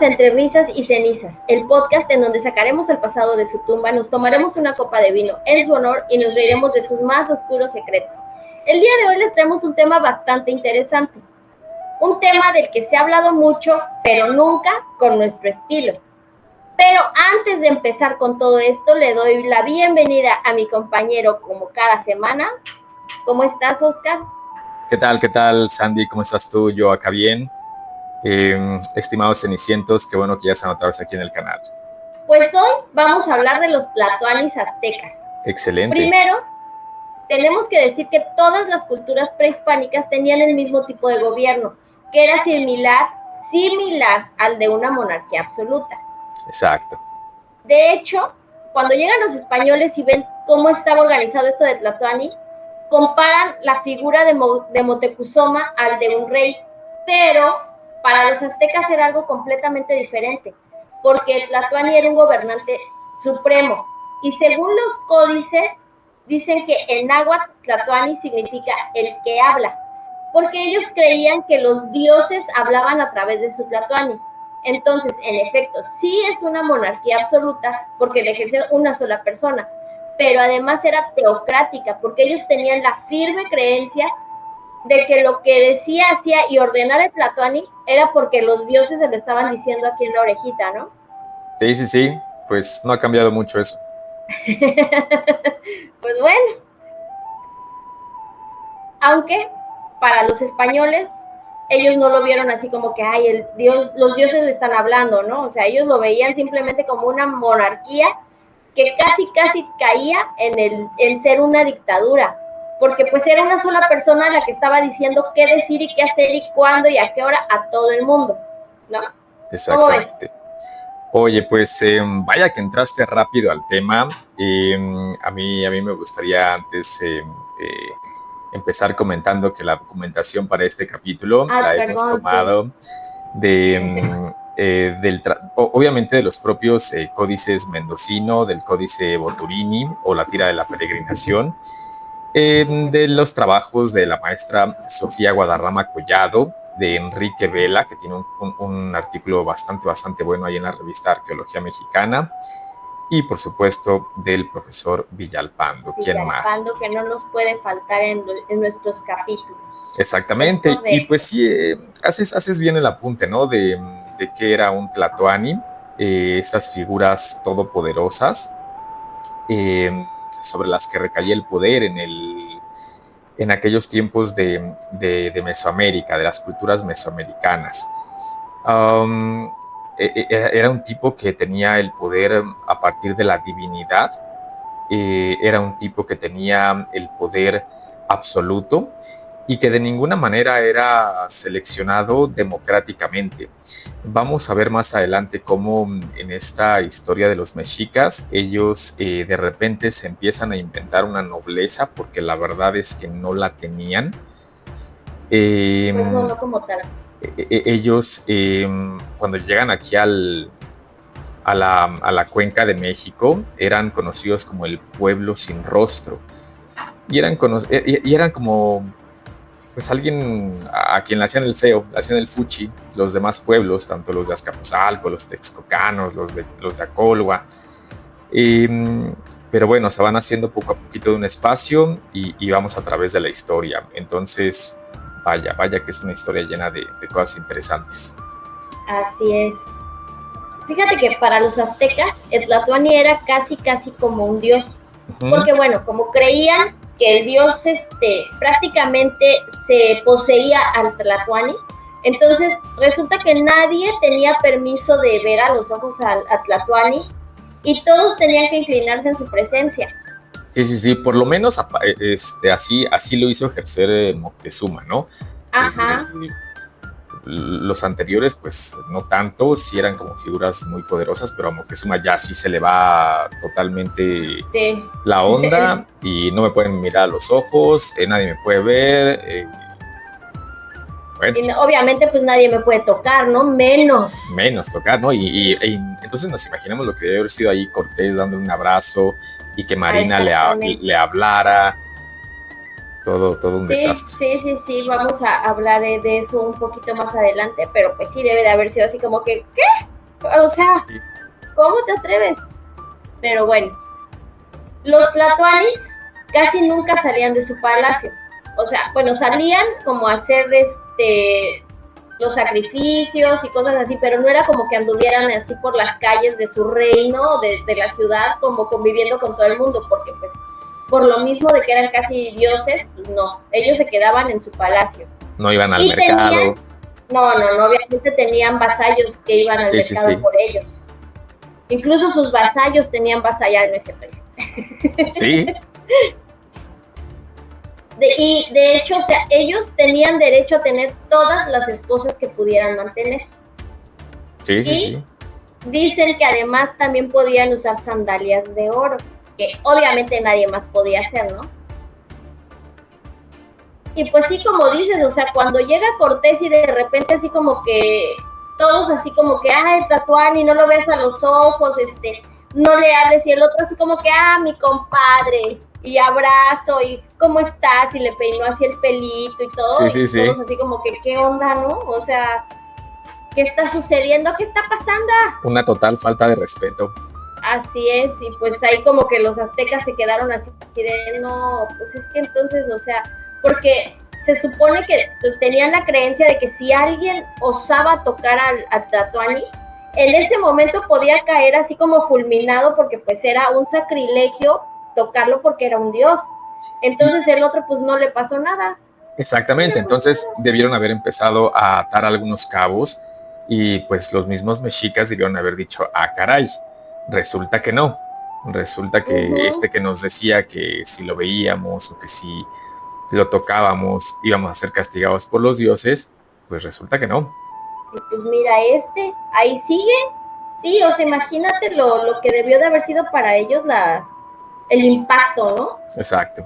Entre Risas y Cenizas, el podcast en donde sacaremos el pasado de su tumba, nos tomaremos una copa de vino en su honor y nos reiremos de sus más oscuros secretos. El día de hoy les traemos un tema bastante interesante, un tema del que se ha hablado mucho, pero nunca con nuestro estilo. Pero antes de empezar con todo esto, le doy la bienvenida a mi compañero como cada semana. ¿Cómo estás, Oscar? ¿Qué tal, Sandy? ¿Cómo estás tú? Yo acá bien. Estimados cenicientos, qué bueno que ya están otra vez aquí en el canal. Pues hoy vamos a hablar de los tlatoanis aztecas. Excelente. Primero, tenemos que decir que todas las culturas prehispánicas tenían el mismo tipo de gobierno, que era similar al de una monarquía absoluta. Exacto. De hecho, cuando llegan los españoles y ven cómo estaba organizado esto de Tlatoani, comparan la figura de Moctezuma al de un rey, pero para los aztecas era algo completamente diferente, porque Tlatoani era un gobernante supremo, y según los códices, dicen que en náhuatl Tlatoani significa el que habla, porque ellos creían que los dioses hablaban a través de su Tlatoani. Entonces, en efecto, sí es una monarquía absoluta, porque la ejercía una sola persona, pero además era teocrática, porque ellos tenían la firme creencia de que lo que decía, hacía y ordenara el Tlatoani era porque los dioses se lo estaban diciendo aquí en la orejita, ¿no? Sí, pues no ha cambiado mucho eso. Pues bueno, aunque para los españoles ellos no lo vieron así como que, ay, los dioses le están hablando, ¿no? O sea, ellos lo veían simplemente como una monarquía que casi caía en ser una dictadura, porque pues era una sola persona la que estaba diciendo qué decir y qué hacer y cuándo y a qué hora a todo el mundo, ¿no? Exactamente. Oye, pues vaya que entraste rápido al tema. A mí me gustaría antes empezar comentando que la documentación para este capítulo hemos tomado obviamente de los propios códices mendocino, del códice Boturini o la tira de la peregrinación, de los trabajos de la maestra Sofía Guadarrama Collado, de Enrique Vela, que tiene un artículo bastante bueno ahí en la revista Arqueología Mexicana, y por supuesto del profesor Villalpando. ¿Quién más? Villalpando, que no nos puede faltar en nuestros capítulos. Exactamente, y pues sí, haces bien el apunte, ¿no? De qué era un Tlatoani, estas figuras todopoderosas, sobre las que recaía el poder en aquellos tiempos de Mesoamérica, de las culturas mesoamericanas. Era un tipo que tenía el poder a partir de la divinidad, era un tipo que tenía el poder absoluto y que de ninguna manera era seleccionado democráticamente. Vamos a ver más adelante cómo en esta historia de los mexicas, ellos de repente se empiezan a inventar una nobleza, porque la verdad es que no la tenían. Pues no como tal. Ellos, cuando llegan aquí a la cuenca de México, eran conocidos como el pueblo sin rostro. Y eran como pues alguien a quien le hacían el feo, le hacían el fuchi, los demás pueblos, tanto los de Azcapotzalco, los texcocanos, los de Acolhua. Pero bueno, se van haciendo poco a poquito de un espacio y vamos a través de la historia. Entonces, vaya que es una historia llena de cosas interesantes. Así es. Fíjate que para los aztecas, el Tlatoani era casi como un dios. Uh-huh. Porque bueno, como creían que el dios prácticamente se poseía al Tlatoani, entonces resulta que nadie tenía permiso de ver a los ojos a Tlatoani y todos tenían que inclinarse en su presencia. Sí, por lo menos así lo hizo ejercer Moctezuma, ¿no? Ajá. Los anteriores, pues no tanto, sí eran como figuras muy poderosas, pero a Moctezuma ya sí se le va totalmente la onda y no me pueden mirar a los ojos, nadie me puede ver. Bueno. Y obviamente pues nadie me puede tocar, ¿no? Menos tocar, ¿no? Y entonces nos imaginamos lo que debe haber sido ahí Cortés dándole un abrazo y que Marina le hablara. Todo un desastre. Sí, vamos a hablar de eso un poquito más adelante, pero pues sí debe de haber sido así como que, ¿qué? O sea, ¿cómo te atreves? Pero bueno, los tlatoanis casi nunca salían de su palacio. O sea, bueno, salían como a hacer los sacrificios y cosas así, pero no era como que anduvieran así por las calles de su reino, de la ciudad, como conviviendo con todo el mundo, porque pues por lo mismo de que eran casi dioses, pues no, ellos se quedaban en su palacio. No iban al mercado. No, obviamente tenían vasallos que iban al mercado por ellos. Incluso sus vasallos tenían vasallas en ese periodo. Sí. Y de hecho, o sea, ellos tenían derecho a tener todas las esposas que pudieran mantener. Sí. Dicen que además también podían usar sandalias de oro, que obviamente nadie más podía hacer, ¿no? Y pues sí, como dices, o sea, cuando llega Cortés y de repente así como que todos así como que, ay, Tlatoani, no lo ves a los ojos, no le hables, y el otro así como que, mi compadre, y abrazo, y ¿cómo estás? Y le peinó así el pelito y todo, sí. Todos así como que, ¿qué onda, no? O sea, ¿qué está sucediendo? ¿Qué está pasando? Una total falta de respeto. Así es, y pues ahí como que los aztecas se quedaron así de, no, pues es que entonces, o sea, porque se supone que tenían la creencia de que si alguien osaba tocar a Tlatoani, en ese momento podía caer así como fulminado, porque pues era un sacrilegio tocarlo porque era un dios. Entonces el otro pues no le pasó nada. Exactamente, entonces debieron haber empezado a atar algunos cabos y pues los mismos mexicas debieron haber dicho, caray, resulta que no. Resulta que que nos decía que si lo veíamos o que si lo tocábamos íbamos a ser castigados por los dioses, pues resulta que no. Y pues mira, ahí sigue. Sí, o sea, imagínate lo que debió de haber sido para ellos el impacto, ¿no? Exacto.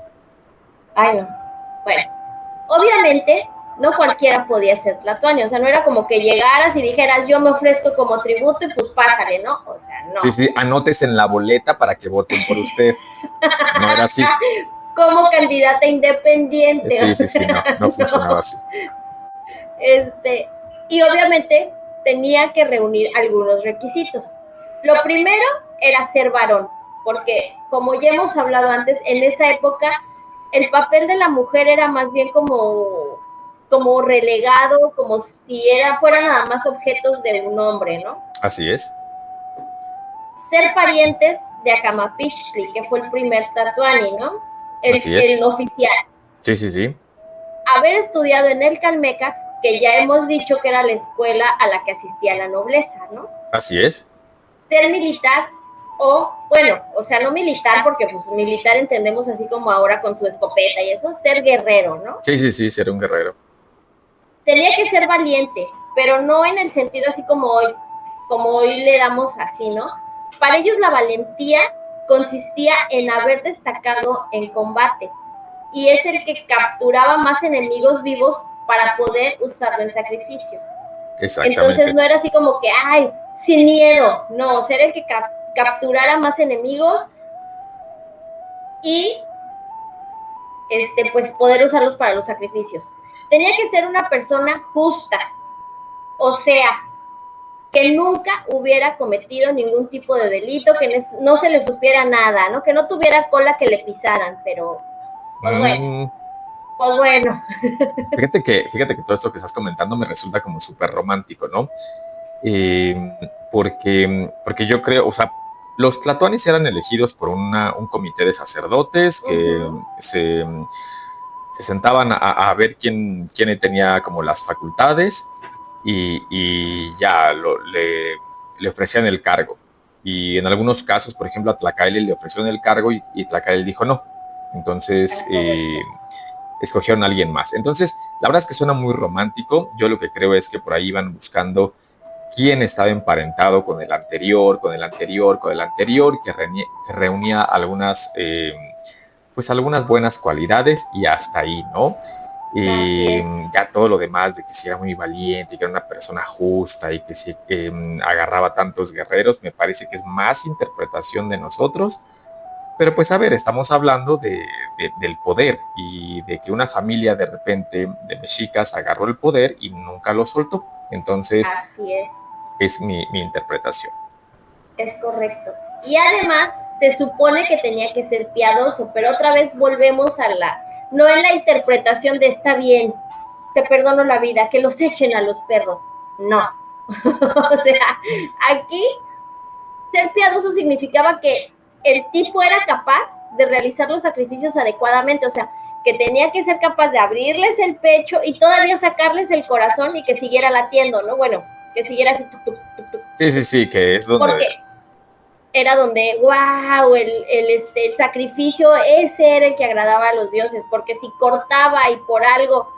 Ay, no. Bueno, obviamente no cualquiera podía ser tlatoani, o sea, no era como que llegaras y dijeras, yo me ofrezco como tributo y pues pásale, ¿no? O sea, no. Sí, anotes en la boleta para que voten por usted. No era así. Como candidata independiente. Sí, no funcionaba así. Y obviamente tenía que reunir algunos requisitos. Lo primero era ser varón, porque como ya hemos hablado antes, en esa época el papel de la mujer era más bien como relegado, como si fueran nada más objetos de un hombre, ¿no? Así es. Ser parientes de Acamapichtli, que fue el primer tlatoani, ¿no? El oficial. Sí. Haber estudiado en el Calmeca, que ya hemos dicho que era la escuela a la que asistía la nobleza, ¿no? Así es. Ser militar o sea, no militar, porque pues militar entendemos así como ahora con su escopeta y eso, ser guerrero, ¿no? Sí, ser un guerrero. Tenía que ser valiente, pero no en el sentido así como hoy le damos así, ¿no? Para ellos la valentía consistía en haber destacado en combate, y es el que capturaba más enemigos vivos para poder usarlo en sacrificios. Exactamente. Entonces no era así como que, sin miedo, no, ser el que capturara más enemigos y pues poder usarlos para los sacrificios. Tenía que ser una persona justa, o sea, que nunca hubiera cometido ningún tipo de delito, que no se le supiera nada, ¿no? Que no tuviera cola que le pisaran, pero pues bueno. Fíjate que todo esto que estás comentando me resulta como súper romántico, ¿no? Porque yo creo, o sea, los tlatoanis eran elegidos por un comité de sacerdotes que se sentaban a ver quién tenía como las facultades y ya le ofrecían el cargo. Y en algunos casos, por ejemplo, a Tlacaeli le ofrecieron el cargo y Tlacaeli dijo no. Entonces escogieron a alguien más. Entonces, la verdad es que suena muy romántico. Yo lo que creo es que por ahí iban buscando quién estaba emparentado con el anterior, que reunía algunas, pues algunas buenas cualidades y hasta ahí, ¿no? Ya todo lo demás de que si era muy valiente y que era una persona justa y que si agarraba tantos guerreros, me parece que es más interpretación de nosotros. Pero pues a ver, estamos hablando del poder y de que una familia de repente de mexicas agarró el poder y nunca lo soltó. Entonces, así es. Es mi interpretación. Es correcto. Y además se supone que tenía que ser piadoso, pero otra vez volvemos a no en la interpretación de está bien, te perdono la vida, que los echen a los perros. No. O sea, aquí ser piadoso significaba que el tipo era capaz de realizar los sacrificios adecuadamente, o sea, que tenía que ser capaz de abrirles el pecho y todavía sacarles el corazón y que siguiera latiendo, ¿no? Bueno, que siguiera así. Sí, que es donde... Porque era donde, wow, el sacrificio, ese era el que agradaba a los dioses, porque si cortaba y por algo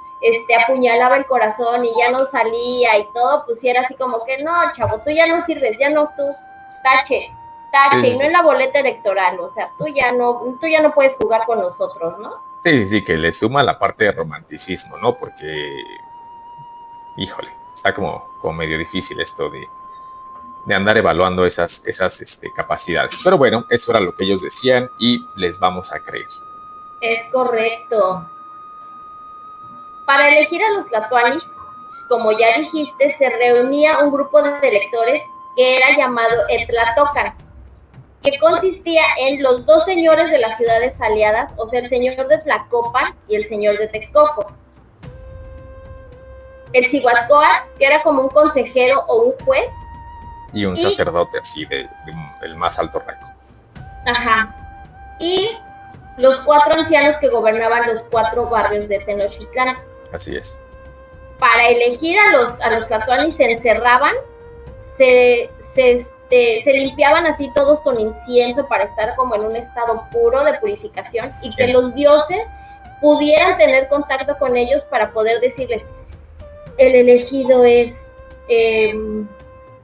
apuñalaba el corazón y ya no salía y todo, pues era así como que, no, chavo, tú ya no sirves, ya no, tú, tache, y no en la boleta electoral, o sea, tú ya no puedes jugar con nosotros, ¿no? Sí, que le suma la parte de romanticismo, ¿no? Porque, híjole, está como medio difícil esto de andar evaluando esas capacidades. Pero bueno, eso era lo que ellos decían y les vamos a creer. Es correcto. Para elegir a los tlatoanis, como ya dijiste, se reunía un grupo de electores que era llamado Etlatocan, que consistía en los dos señores de las ciudades aliadas, o sea, el señor de Tlacopan y el señor de Texcoco. El Cihuatcoatl, que era como un consejero o un juez. Y un sacerdote así, del más alto rango. Ajá. Y los 4 ancianos que gobernaban los 4 barrios de Tenochtitlán. Así es. Para elegir a los tlatoanis se encerraban, se limpiaban así todos con incienso para estar como en un estado puro de purificación y que los dioses pudieran tener contacto con ellos para poder decirles, el elegido es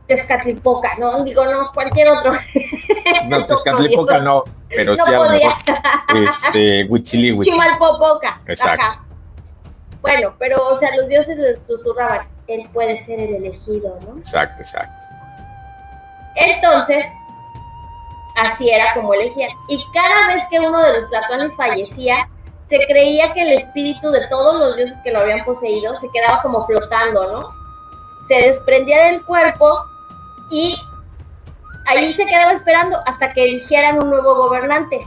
Tezcatlipoca, no digo, no, cualquier otro. No, Tezcatlipoca no, pero no sí a lo mejor Huitzilihuitl. Chimalpopoca. Exacto. Ajá. Bueno, pero, o sea, los dioses les susurraban, él puede ser el elegido, ¿no? Exacto. Entonces, así era como elegían. Y cada vez que uno de los tlatoanis fallecía, se creía que el espíritu de todos los dioses que lo habían poseído se quedaba como flotando, ¿no? Se desprendía del cuerpo y ahí se quedaba esperando hasta que eligieran un nuevo gobernante.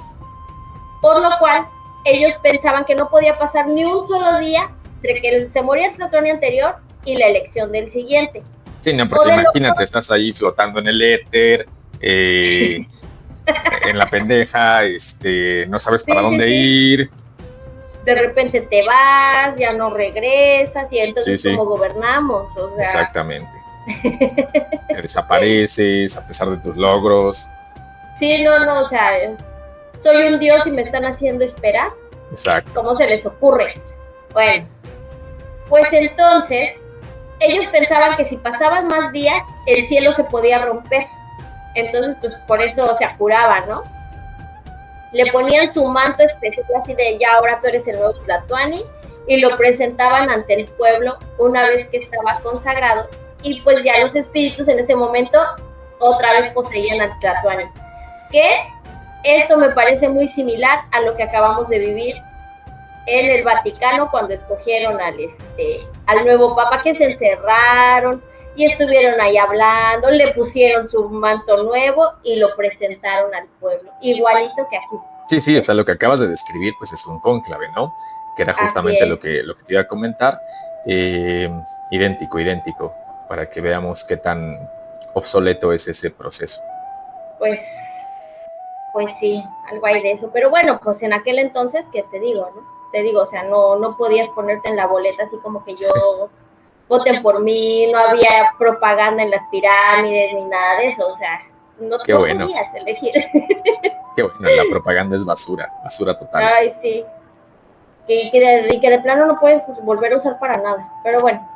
Por lo cual, ellos pensaban que no podía pasar ni un solo día entre que se moría el tlatoani anterior y la elección del siguiente. Sí, no, porque imagínate, estás ahí flotando en el éter, en la pendeja, no sabes para dónde ir. De repente te vas, ya no regresas, y entonces ¿cómo gobernamos? O sea... Exactamente. Te desapareces a pesar de tus logros. Sí, no, o sea, soy un dios y me están haciendo esperar. Exacto. ¿Cómo se les ocurre? Bueno, pues entonces ellos pensaban que si pasaban más días, el cielo se podía romper. Entonces, pues por eso se juraban, ¿no? Le ponían su manto especial así de ya ahora tú eres el nuevo tlatoani y lo presentaban ante el pueblo una vez que estaba consagrado y pues ya los espíritus en ese momento otra vez poseían al tlatoani. Que esto me parece muy similar a lo que acabamos de vivir en el Vaticano cuando escogieron al nuevo papa, que se encerraron y estuvieron ahí hablando, le pusieron su manto nuevo y lo presentaron al pueblo, igualito que aquí. Sí, o sea, lo que acabas de describir pues es un cónclave, ¿no? Que era justamente lo que te iba a comentar. Idéntico, para que veamos qué tan obsoleto es ese proceso. Pues sí, algo hay de eso, pero bueno, pues en aquel entonces, ¿qué te digo, no? Te digo, o sea, no podías ponerte en la boleta así como que yo voten por mí, no había propaganda en las pirámides ni nada de eso, o sea, no podías elegir. Qué bueno, la propaganda es basura total. Ay, sí. Y que de plano no puedes volver a usar para nada, pero bueno.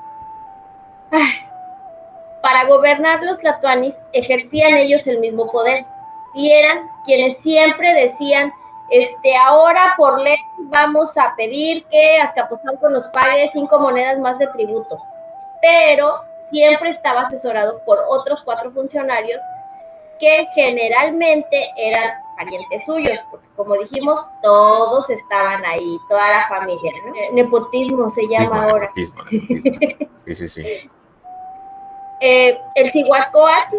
Para gobernar los tlatoanis ejercían ellos el mismo poder y eran quienes siempre decían, ahora por ley vamos a pedir que Azcapotzalco nos pague 5 monedas más de tributo, pero siempre estaba asesorado por otros 4 funcionarios que generalmente eran parientes suyos, porque como dijimos, todos estaban ahí, toda la familia, ¿no? Nepotismo se llama ahora. Nepotismo. Sí. el Cihuacóatl,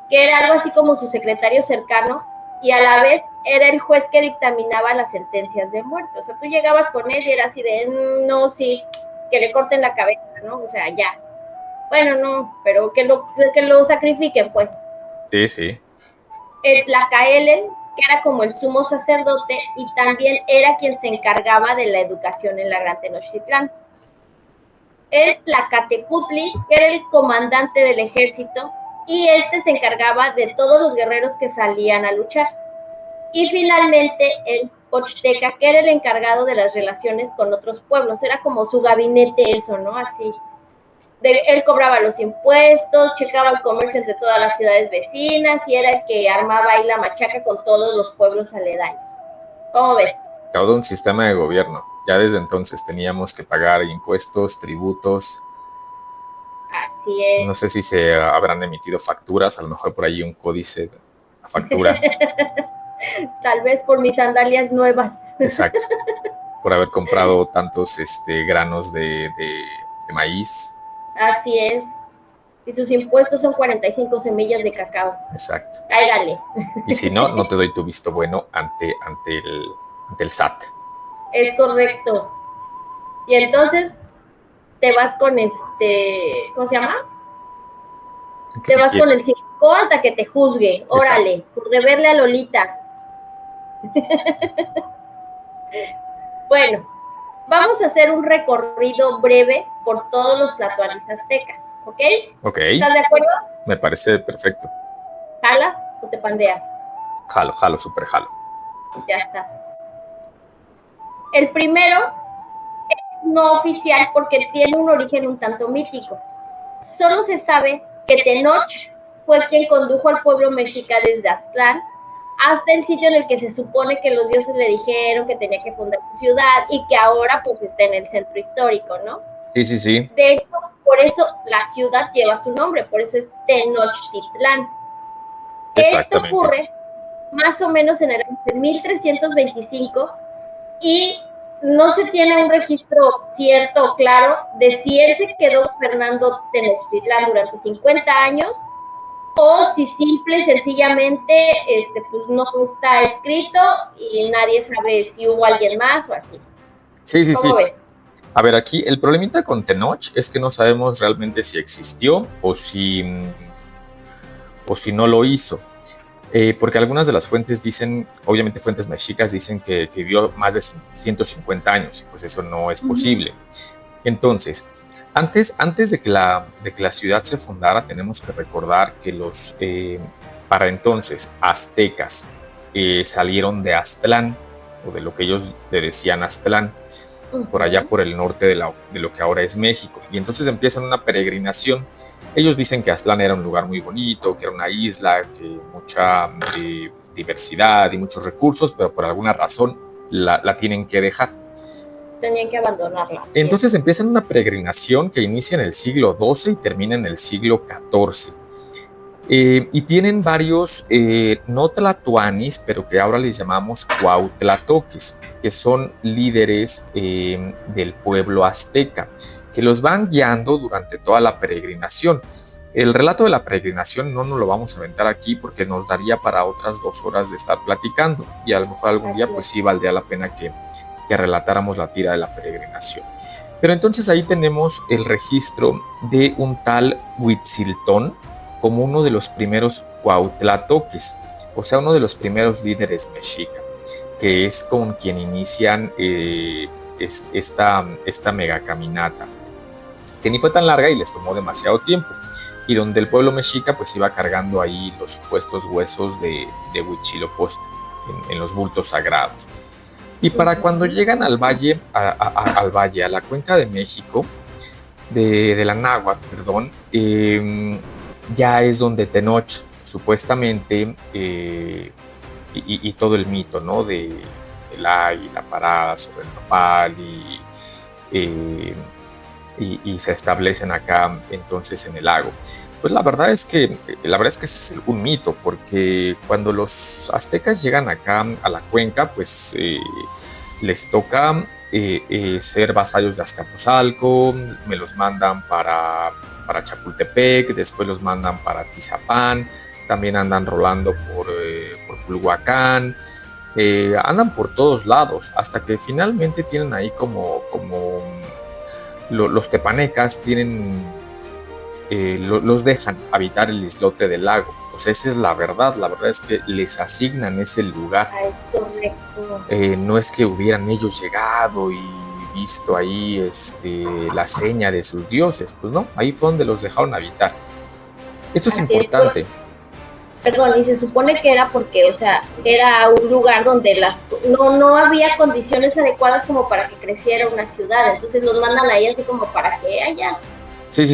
que era algo así como su secretario cercano, y a la vez era el juez que dictaminaba las sentencias de muerte. O sea, tú llegabas con él y era así de, no, sí, que le corten la cabeza, ¿no? O sea, ya. Bueno, no, pero que lo sacrifiquen, pues. Sí, sí. El Tlacaelen, que era como el sumo sacerdote, y también era quien se encargaba de la educación en la Gran Tenochtitlán. El Tlacatecutli, que era el comandante del ejército, y este se encargaba de todos los guerreros que salían a luchar. Y finalmente el Ochteca, que era el encargado de las relaciones con otros pueblos, era como su gabinete eso, ¿no? Así. Él cobraba los impuestos, checaba el comercio entre todas las ciudades vecinas y era el que armaba ahí la machaca con todos los pueblos aledaños. ¿Cómo ves? Todo un sistema de gobierno. Ya desde entonces teníamos que pagar impuestos, tributos. Así es. No sé si se habrán emitido facturas, a lo mejor por ahí un códice de la factura. Tal vez por mis sandalias nuevas. Exacto. Por haber comprado tantos granos de maíz. Así es. Y sus impuestos son 45 semillas de cacao. Exacto. Cáigale. Y si no, no te doy tu visto bueno ante el SAT. Es correcto. Y entonces te vas con ¿cómo se llama? Te vas con el psicólogo hasta que te juzgue. Órale, exacto, por deberle a Lolita. Bueno, vamos a hacer un recorrido breve por todos los tlatoanis aztecas, ¿ok? Ok. ¿Estás de acuerdo? Me parece perfecto. ¿Jalas o te pandeas? Jalo, súper jalo. Ya estás. El primero es no oficial porque tiene un origen un tanto mítico. Solo se sabe que Tenoch fue quien condujo al pueblo mexica desde Aztlán hasta el sitio en el que se supone que los dioses le dijeron que tenía que fundar su ciudad y que ahora pues está en el centro histórico, ¿no? Sí, sí, sí. De hecho, por eso la ciudad lleva su nombre, por eso es Tenochtitlán. Esto ocurre más o menos en el 1325 y no se tiene un registro cierto o claro de si él se quedó gobernando Tenochtitlán durante 50 años o si simple y sencillamente pues no está escrito y nadie sabe si hubo alguien más o así. Sí, sí, ¿Cómo sí. ves? A ver, aquí el problemita con Tenoch es que no sabemos realmente si existió o si no lo hizo. Porque algunas de las fuentes dicen, obviamente fuentes mexicas dicen que vivió más de 150 años, y pues eso no es posible. Entonces, antes de que la ciudad se fundara, tenemos que recordar que los, para entonces, aztecas salieron de Aztlán, o de lo que ellos le decían Aztlán, por allá por el norte de lo que ahora es México. Y entonces empiezan una peregrinación. Ellos dicen que Aztlán era un lugar muy bonito, que era una isla, que mucha diversidad y muchos recursos, pero por alguna razón la tienen que dejar. Tenían que abandonarla. Entonces empiezan una peregrinación que inicia en el siglo XII y termina en el siglo XIV. Y tienen varios, no tlatoanis, pero que ahora les llamamos cuautlatoques, que son líderes del pueblo azteca, que los van guiando durante toda la peregrinación. El relato de la peregrinación no nos lo vamos a aventar aquí porque nos daría para otras 2 horas de estar platicando, y a lo mejor algún día pues sí valdría la pena que relatáramos la tira de la peregrinación. Pero entonces ahí tenemos el registro de un tal Huitziltón como uno de los primeros cuautlatoques, o sea, uno de los primeros líderes mexica, que es con quien inician esta mega caminata, que ni fue tan larga y les tomó demasiado tiempo, y donde el pueblo mexica pues iba cargando ahí los supuestos huesos de Huitzilopochtli en los bultos sagrados. Y para cuando llegan al valle, a la cuenca de México, de la Náhuatl, perdón, ya es donde Tenoch, supuestamente, y todo el mito, ¿no? De el águila parada sobre el nopal y se establecen acá entonces en el lago. Pues la verdad es que es un mito, porque cuando los aztecas llegan acá a la cuenca, pues les toca ser vasallos de Azcapotzalco, me los mandan para para Chapultepec, después los mandan para Tizapán, también andan rolando por Culhuacán, andan por todos lados, hasta que finalmente tienen ahí como los tepanecas tienen, los dejan habitar el islote del lago. O sea, esa es la verdad es que les asignan ese lugar. Es correcto. No es que hubieran ellos llegado y visto ahí la seña de sus dioses, pues no, ahí fue donde los dejaron habitar. Esto es importante. Perdón, y se supone que era porque, o sea, era un lugar donde no había condiciones adecuadas como para que creciera una ciudad, entonces los mandan ahí así como para que haya. Sí.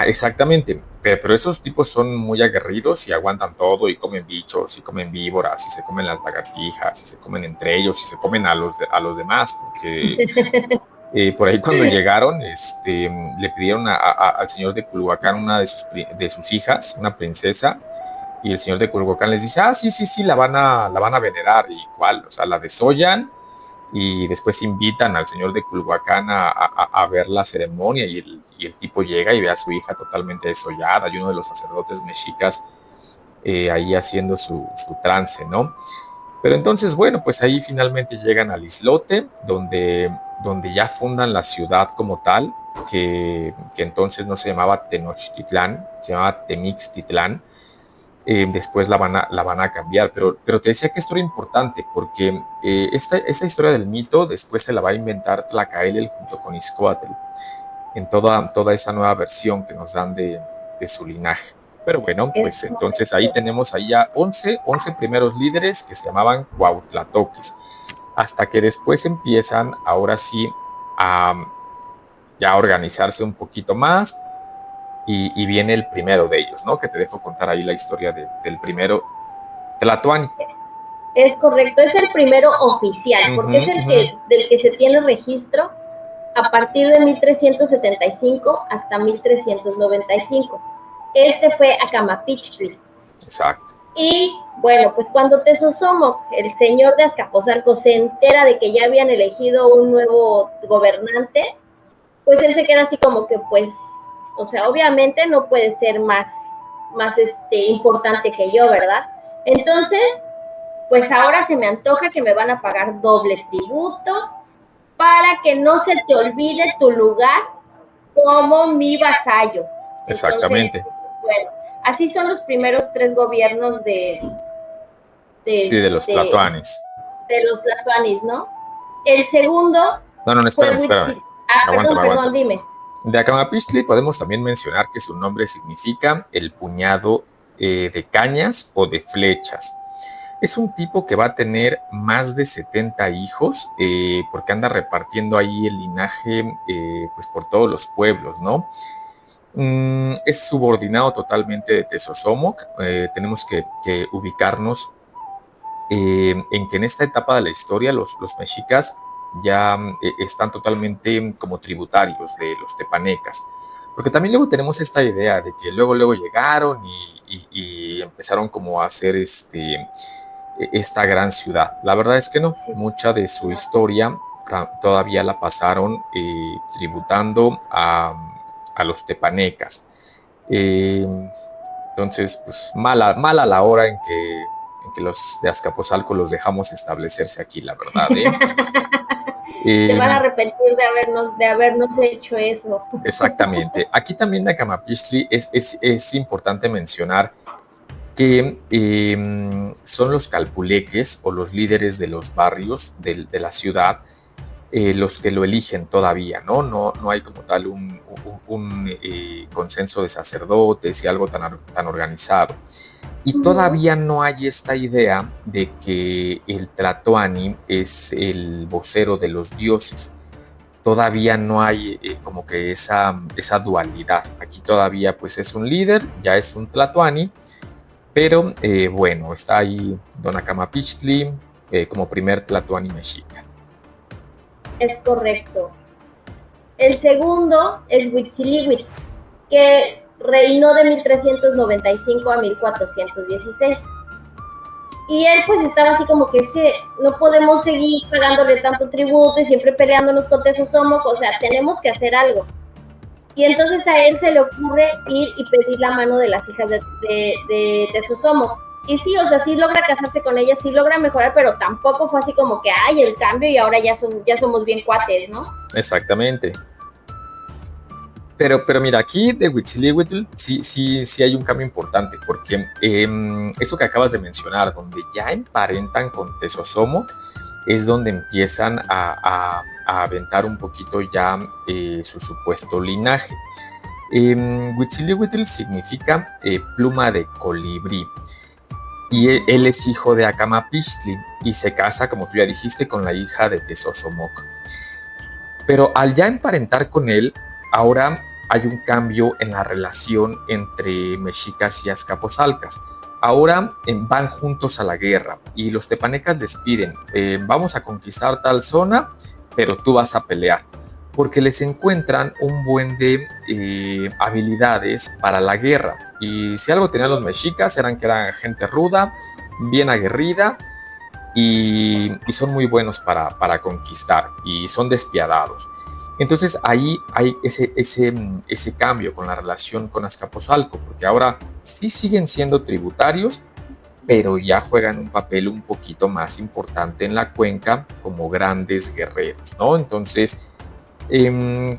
Exactamente, pero esos tipos son muy aguerridos y aguantan todo y comen bichos y comen víboras y se comen las lagartijas y se comen entre ellos y se comen a los demás, porque por ahí cuando llegaron le pidieron al señor de Culhuacán una de sus hijas, una princesa, y el señor de Culhuacán les dice, sí, la van a venerar, y cuál, o sea, la desollan y después invitan al señor de Culhuacán a ver la ceremonia y el tipo llega y ve a su hija totalmente desollada y uno de los sacerdotes mexicas ahí haciendo su trance, ¿no? Pero entonces, bueno, pues ahí finalmente llegan al islote donde ya fundan la ciudad como tal, que entonces no se llamaba Tenochtitlán, se llamaba Temixtitlán. Después la van a cambiar, pero te decía que esto era importante porque esta historia del mito después se la va a inventar Tlacaelel junto con Izcoatl en toda esa nueva versión que nos dan de su linaje. Pero bueno, pues entonces ahí tenemos ahí ya 11 primeros líderes que se llamaban Cuauhtlatoques, hasta que después empiezan ahora sí a ya organizarse un poquito más. Y viene el primero de ellos, ¿no? Que te dejo contar ahí la historia del primero, Tlatoani. Es correcto, es el primero oficial, porque es del que se tiene registro a partir de 1375 hasta 1395. Este fue Acamapichtli. Exacto. Y bueno, pues cuando Tezosomoc, el señor de Azcapotzalco, se entera de que ya habían elegido un nuevo gobernante, pues él se queda así como que pues, o sea, obviamente no puede ser más importante que yo, ¿verdad? Entonces, pues ahora se me antoja que me van a pagar doble tributo para que no se te olvide tu lugar como mi vasallo. Exactamente. Entonces, bueno, así son los primeros 3 gobiernos de los tlatoanis. De los tlatoanis, ¿no? El segundo... No, espérame. Perdón, dime. De Acamapichtli podemos también mencionar que su nombre significa el puñado de cañas o de flechas. Es un tipo que va a tener más de 70 hijos, porque anda repartiendo ahí el linaje pues por todos los pueblos, ¿no? Es subordinado totalmente de Tezosomoc. Tenemos que ubicarnos en que en esta etapa de la historia los mexicas ya están totalmente como tributarios de los tepanecas, porque también luego tenemos esta idea de que luego llegaron y empezaron como a hacer esta gran ciudad. La verdad es que no, mucha de su historia todavía la pasaron tributando a los tepanecas. Entonces, pues mala la hora en que los de Azcapotzalco los dejamos establecerse aquí, la verdad. Se van a arrepentir de habernos hecho eso. Exactamente. Aquí también de Acamapichtli es importante mencionar que son los calpuleques o los líderes de los barrios de la ciudad los que lo eligen todavía, ¿no? No hay como tal un consenso de sacerdotes y algo tan organizado. Y todavía no hay esta idea de que el Tlatoani es el vocero de los dioses. Todavía no hay como que esa dualidad. Aquí todavía pues es un líder, ya es un Tlatoani, pero bueno, está ahí Don Acamapichtli como primer Tlatoani mexica. Es correcto. El segundo es Huitzilihuitl, que reinó de 1395 a 1416. Y él pues estaba así como que es que no podemos seguir pagándole tanto tributo y siempre peleándonos con Tezosomoc, o sea, tenemos que hacer algo. Y entonces a él se le ocurre ir y pedir la mano de las hijas de Tezosomoc. Y sí, o sea, sí logra casarse con ellas, sí logra mejorar, pero tampoco fue así como que, ay, el cambio y ahora ya somos bien cuates, ¿no? Exactamente. Pero mira, aquí de Huitzilihuitl sí hay un cambio importante, porque eso que acabas de mencionar, donde ya emparentan con Tezosomoc, es donde empiezan a aventar un poquito ya su supuesto linaje. Huitzilihuitl significa pluma de colibrí, y él es hijo de Acamapixtli y se casa, como tú ya dijiste, con la hija de Tezosomoc. Pero al ya emparentar con él, ahora hay un cambio en la relación entre mexicas y azcapotzalcas. Ahora van juntos a la guerra y los tepanecas les piden, vamos a conquistar tal zona, pero tú vas a pelear, porque les encuentran un buen de habilidades para la guerra. Y si algo tenían los mexicas, eran que eran gente ruda, bien aguerrida, y son muy buenos para conquistar y son despiadados. Entonces ahí hay ese cambio con la relación con Azcapotzalco, porque ahora sí siguen siendo tributarios, pero ya juegan un papel un poquito más importante en la cuenca como grandes guerreros, ¿no? Entonces,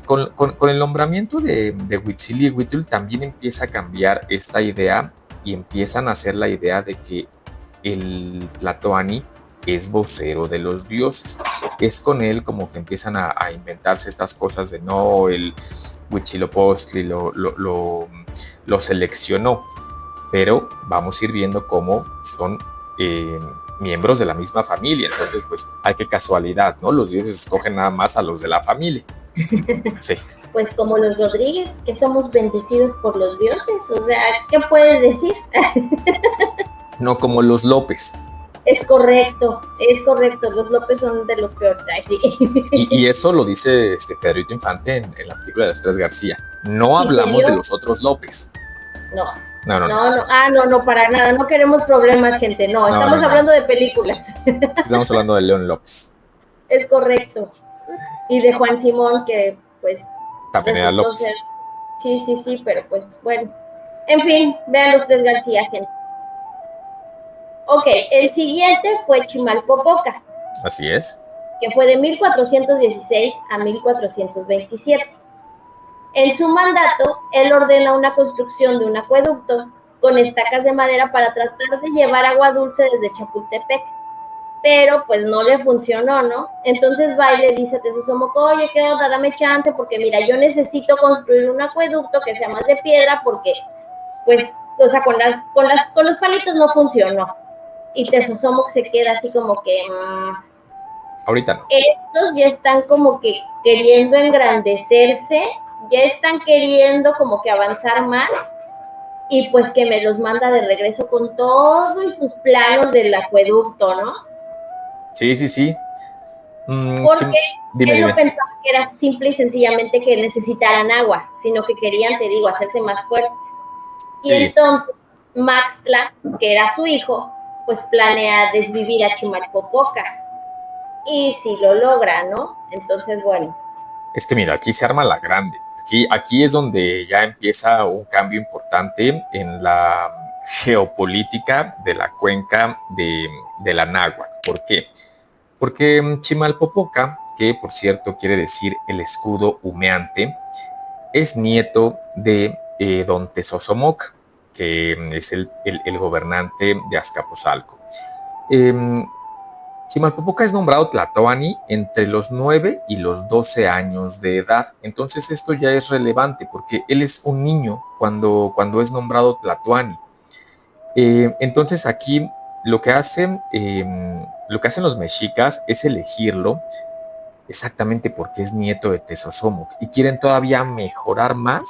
con el nombramiento de Huitzilihuitl también empieza a cambiar esta idea y empiezan a hacer la idea de que el Tlatoani es vocero de los dioses. Es con él como que empiezan a inventarse estas cosas de no, el Huitzilopochtli lo seleccionó, pero vamos a ir viendo cómo son miembros de la misma familia. Entonces, pues, ay, qué casualidad, ¿no? Los dioses escogen nada más a los de la familia. Sí. Pues como los Rodríguez, que somos bendecidos por los dioses, o sea, ¿qué puedes decir? No como los López. Es correcto, los López son de los peores. Ay, sí. Y eso lo dice Pedrito Infante en la película de los Tres García. No hablamos de los otros López. No. Ah, no, para nada. No queremos problemas, gente. No, estamos hablando de películas. Estamos hablando de León López. Es correcto. Y de Juan Simón, que pues... También era López. Sí, pero pues bueno. En fin, vean los Tres García, gente. Ok, el siguiente fue Chimalpopoca. Así es. Que fue de 1416 a 1427. En su mandato, él ordena una construcción de un acueducto con estacas de madera para tratar de llevar agua dulce desde Chapultepec. Pero pues no le funcionó, ¿no? Entonces va y le dice a Tezosomoc, oye, ¿qué onda? Dame chance, porque mira, yo necesito construir un acueducto que sea más de piedra porque, pues, o sea, con los palitos no funcionó. Y Tezosomoc se queda así como que... ahorita no. Estos ya están como que queriendo engrandecerse, ya están queriendo como que avanzar más, y pues que me los manda de regreso con todos sus planos del acueducto, ¿no? Sí. Porque él no pensaba que era simple y sencillamente que necesitaran agua, sino que querían, te digo, hacerse más fuertes. Sí. Y entonces Maxtla, que era su hijo, pues planea desvivir a Chimalpopoca. Y si lo logra, ¿no? Entonces, bueno. Es que mira, aquí se arma la grande. Aquí es donde ya empieza un cambio importante en la geopolítica de la cuenca de la Náhuatl. ¿Por qué? Porque Chimalpopoca, que por cierto quiere decir el escudo humeante, es nieto de don Tezosomoc, que es el gobernante de Azcapotzalco. Chimalpopoca es nombrado Tlatoani entre los 9 y los 12 años de edad. Entonces esto ya es relevante porque él es un niño cuando es nombrado Tlatoani. Entonces aquí lo que hacen los mexicas es elegirlo exactamente porque es nieto de Tezosomoc y quieren todavía mejorar más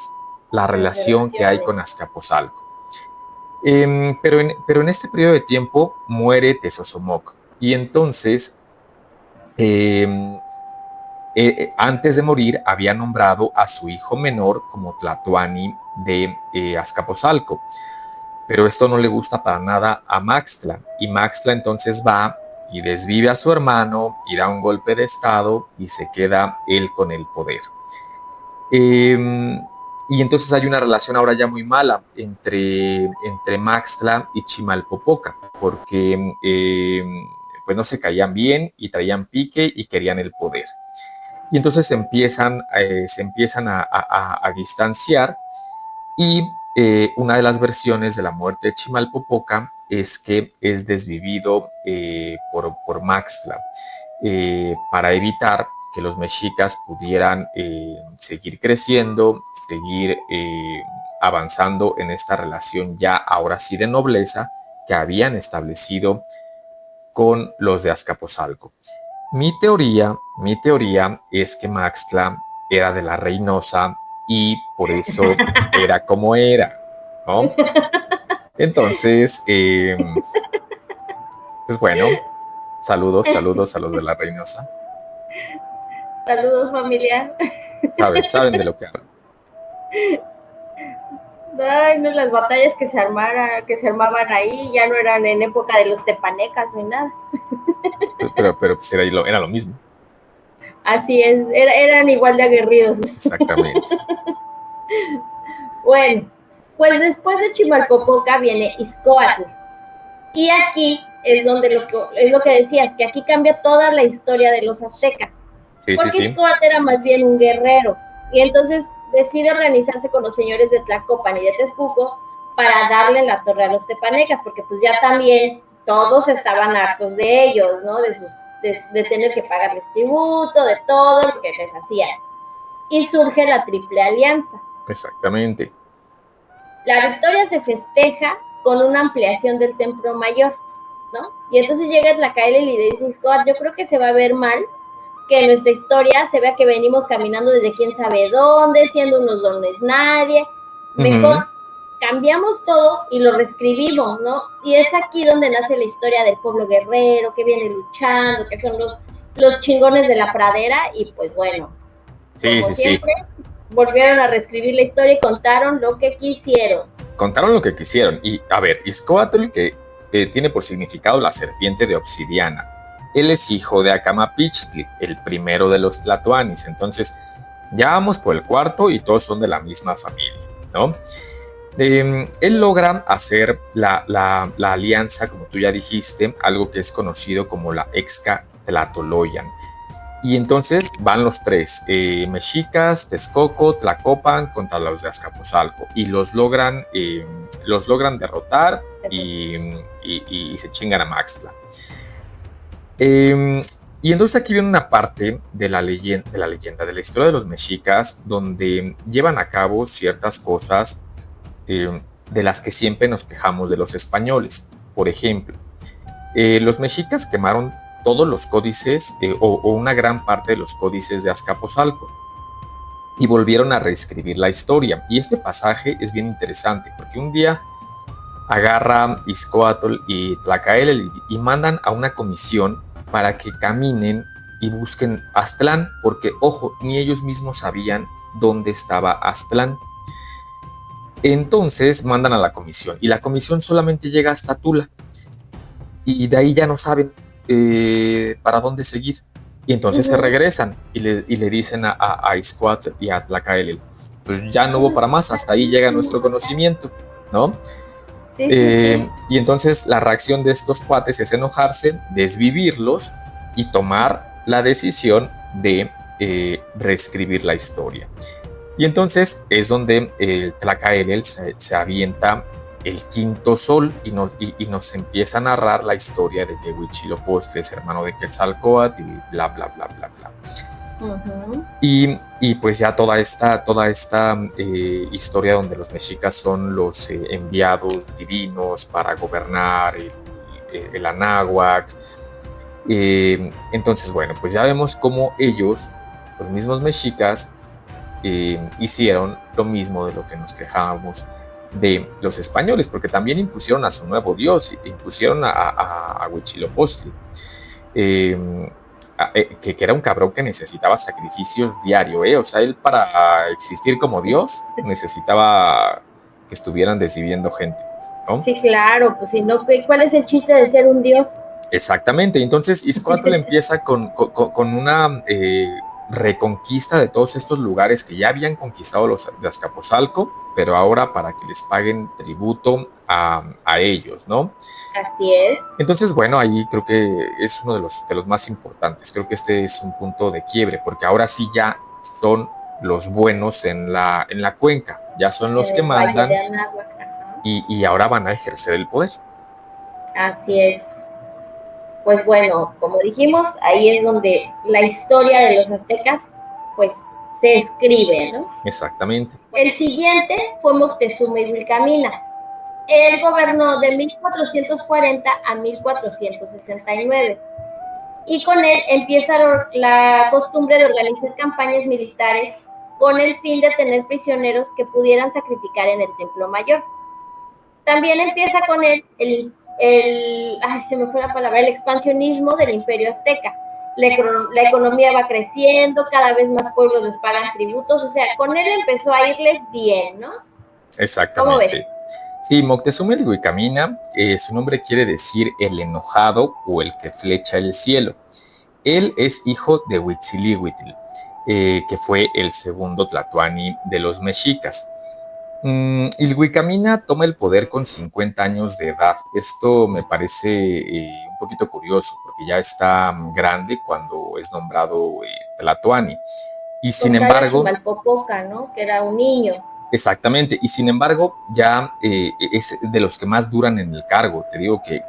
la relación que hay con Azcapotzalco. Pero en este periodo de tiempo muere Tezosomoc. Y entonces, antes de morir, había nombrado a su hijo menor como Tlatoani de Azcapotzalco. Pero esto no le gusta para nada a Maxtla. Y Maxtla entonces va y desvive a su hermano y da un golpe de estado y se queda él con el poder. Y entonces hay una relación ahora ya muy mala entre Maxtla y Chimalpopoca, porque pues no se caían bien y traían pique y querían el poder. Y entonces se empiezan a distanciar y una de las versiones de la muerte de Chimalpopoca es que es desvivido por Maxtla para evitar que los mexicas pudieran seguir creciendo, seguir avanzando en esta relación ya ahora sí de nobleza que habían establecido con los de Azcapotzalco. Mi teoría es que Maxtla era de la Reynosa y por eso era como era, ¿no? Entonces, pues bueno, saludos a los de la Reynosa. Saludos, familia. Saben de lo que hablo. Ay, no, las batallas que se armaban ahí ya no eran en época de los tepanecas ni nada. Pero pues era lo mismo. Así es, eran igual de aguerridos. Exactamente. Bueno, pues después de Chimalpopoca viene Izcóatl. Y aquí es lo que decías, que aquí cambia toda la historia de los aztecas. Sí, porque sí. Izcóatl era más bien un guerrero. Y entonces decide organizarse con los señores de Tlacopan y de Texcoco para darle la torre a los tepanecas, porque pues ya también todos estaban hartos de ellos, ¿no? De tener que pagarles tributo, de todo lo que les hacían. Y surge la Triple Alianza. Exactamente. La victoria se festeja con una ampliación del Templo Mayor, ¿no? Y entonces llega Tlacaelel y le dice, Izcóatl, yo creo que se va a ver mal que en nuestra historia se vea que venimos caminando desde quién sabe dónde, siendo unos dones nadie. Mejor cambiamos todo y lo reescribimos, ¿no? Y es aquí donde nace la historia del pueblo guerrero, que viene luchando, que son los chingones de la pradera, y pues bueno, como siempre, volvieron a reescribir la historia y contaron lo que quisieron. Contaron lo que quisieron. Y a ver, Izcóatl, que tiene por significado la serpiente de obsidiana. Él es hijo de Acamapichtli, el primero de los tlatoanis. Entonces, ya vamos por el cuarto y todos son de la misma familia, ¿no? Él logra hacer la alianza, como tú ya dijiste, algo que es conocido como la Exca-Tlatoloyan. Y entonces van los tres, mexicas, Texcoco, Tlacopan, contra los de Azcapotzalco. Y los logran derrotar y se chingan a Maxtla. Y entonces aquí viene una parte de la leyenda, de la historia de los mexicas, donde llevan a cabo ciertas cosas de las que siempre nos quejamos de los españoles. Por ejemplo, los mexicas quemaron todos los códices o una gran parte de los códices de Azcapotzalco y volvieron a reescribir la historia. Y este pasaje es bien interesante porque un día agarra Izcóatl y Tlacaelel y mandan a una comisión para que caminen y busquen Aztlán, porque, ojo, ni ellos mismos sabían dónde estaba Aztlán. Entonces mandan a la comisión y la comisión solamente llega hasta Tula y de ahí ya no saben para dónde seguir. Y entonces se regresan y le dicen a Izcóatl y a Tlacaelel, pues ya no hubo para más, hasta ahí llega nuestro conocimiento, ¿no? Sí. Y entonces la reacción de estos cuates es enojarse, desvivirlos y tomar la decisión de reescribir la historia. Y entonces es donde Tlacaelel se avienta el quinto sol y nos empieza a narrar la historia de que Huitzilopochtli es hermano de Quetzalcóatl y bla, bla, bla, bla, bla. Y pues ya toda esta historia donde los mexicas son los enviados divinos para gobernar el Anáhuac. Entonces, bueno, pues ya vemos cómo ellos, los mismos mexicas, hicieron lo mismo de lo que nos quejábamos de los españoles, porque también impusieron a su nuevo dios, impusieron a Huitzilopochtli. Que era un cabrón que necesitaba sacrificios diarios, o sea, él para existir como Dios necesitaba que estuvieran desviviendo gente, ¿no? Sí, claro, pues si no, ¿cuál es el chiste de ser un Dios? Exactamente, entonces Izcóatl empieza con una reconquista de todos estos lugares que ya habían conquistado los de Azcapotzalco, pero ahora para que les paguen tributo a ellos, ¿no? Así es. Entonces, bueno, ahí creo que es uno de los más importantes. Creo que este es un punto de quiebre, porque ahora sí ya son los buenos en la cuenca, ya son los En que el Valle mandan de Anáhuac, ajá. y ahora van a ejercer el poder. Así es. Pues bueno, como dijimos, ahí es donde la historia de los aztecas, pues, se escribe, ¿no? Exactamente. El siguiente fue Moctezuma y Wilcamina. Él gobernó de 1440 a 1469 y con él empieza la costumbre de organizar campañas militares con el fin de tener prisioneros que pudieran sacrificar en el Templo Mayor. También empieza con él se me fue la palabra, el expansionismo del Imperio Azteca. La economía va creciendo, cada vez más pueblos les pagan tributos, o sea, con él empezó a irles bien, ¿no? Exactamente. Sí, Moctezuma el Huicamina, su nombre quiere decir el enojado o el que flecha el cielo. Él es hijo de Huitzilihuitl, que fue el segundo tlatoani de los mexicas. Ilhuicamina toma el poder con 50 años de edad. Esto me parece un poquito curioso, porque ya está grande cuando es nombrado tlatoani. Y sin embargo... Chimalpopoca, ¿no? Que era un niño. Exactamente, y sin embargo ya es de los que más duran en el cargo. Te digo que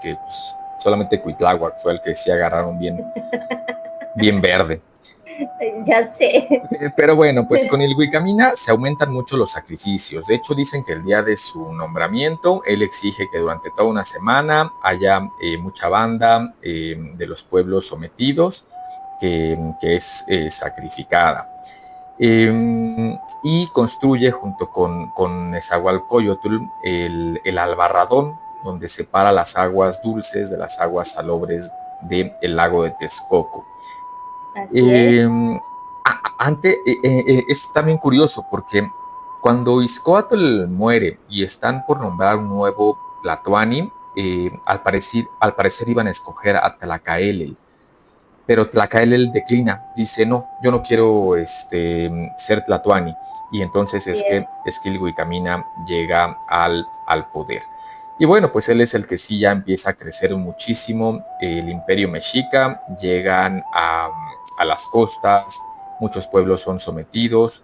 pues, solamente Cuitláhuac fue el que sí agarraron bien verde. Ya sé. Pero bueno, pues con el Huicamina se aumentan mucho los sacrificios. De hecho, dicen que el día de su nombramiento, él exige que durante toda una semana haya mucha banda de los pueblos sometidos que es sacrificada. Y construye junto con Nezahualcóyotl el albarradón, donde separa las aguas dulces de las aguas salobres del lago de Texcoco. Es también curioso porque cuando Izcóatl muere y están por nombrar un nuevo tlatoani, al parecer iban a escoger a Tlacaelel, pero Tlacaelel declina, dice no, yo no quiero ser tlatoani, y entonces es que Huicamina llega al poder. Y bueno, pues él es el que sí ya empieza a crecer muchísimo el imperio mexica, llegan a las costas, muchos pueblos son sometidos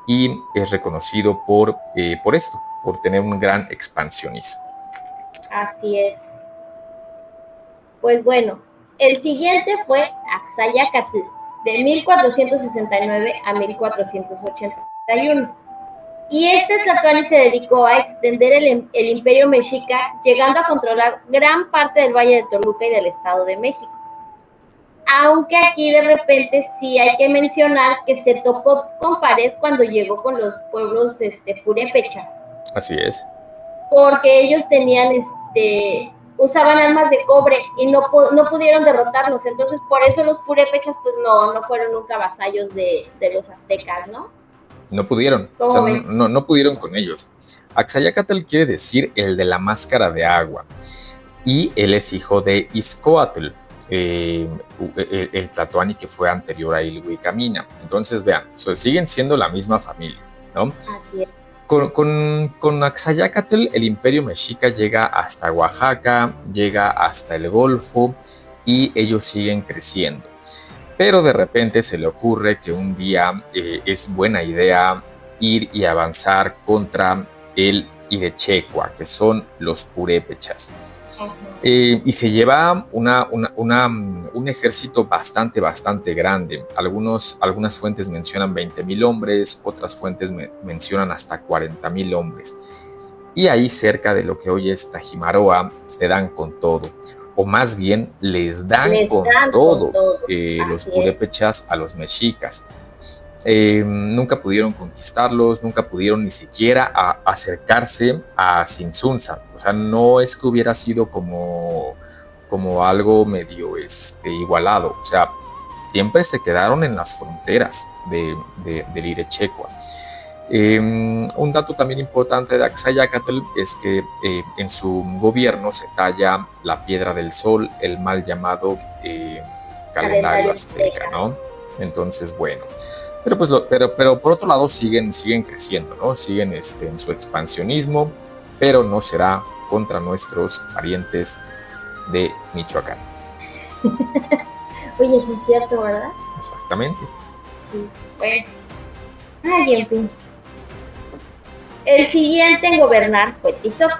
y es reconocido por esto, por tener un gran expansionismo. Así es. Pues bueno, el siguiente fue Axayácatl, de 1469 a 1481. Y este tlatoani se dedicó a extender el imperio mexica, llegando a controlar gran parte del Valle de Toluca y del Estado de México. Aunque aquí de repente sí hay que mencionar que se topó con pared cuando llegó con los pueblos purépechas. Así es. Porque ellos tenían usaban armas de cobre y no pudieron derrotarlos. Entonces, por eso los purépechas pues no fueron nunca vasallos de los aztecas, ¿no? No pudieron, o sea, no pudieron con ellos. Axayácatl quiere decir el de la máscara de agua. Y él es hijo de Izcóatl, el tlatoani que fue anterior a Ilhuicamina. Entonces, vean, siguen siendo la misma familia, ¿no? Así es. Con Axayácatl, el imperio mexica llega hasta Oaxaca, llega hasta el Golfo y ellos siguen creciendo. Pero de repente se le ocurre que un día es buena idea ir y avanzar contra el Irechecua, que son los purépechas. Y se lleva un ejército bastante grande. Algunas fuentes mencionan 20,000 hombres, otras fuentes mencionan hasta 40,000 hombres. Y ahí cerca de lo que hoy es Tajimaroa se dan con todo. O más bien les dan con todo los purépechas a los mexicas. Nunca pudieron conquistarlos, nunca pudieron ni siquiera acercarse a Tzintzuntzan. O sea, no es que hubiera sido como algo medio igualado. O sea, siempre se quedaron en las fronteras del Irechecua. Un dato también importante de Axayácatl es que en su gobierno se talla la piedra del sol, el mal llamado calendario azteca, ¿no? Entonces, bueno. Pero, pues, pero por otro lado siguen creciendo, ¿no? Siguen en su expansionismo, pero no será contra nuestros parientes de Michoacán. Oye, sí es cierto, ¿verdad? Exactamente. Sí, bueno. Ay, en fin. El siguiente en gobernar fue Tizoc,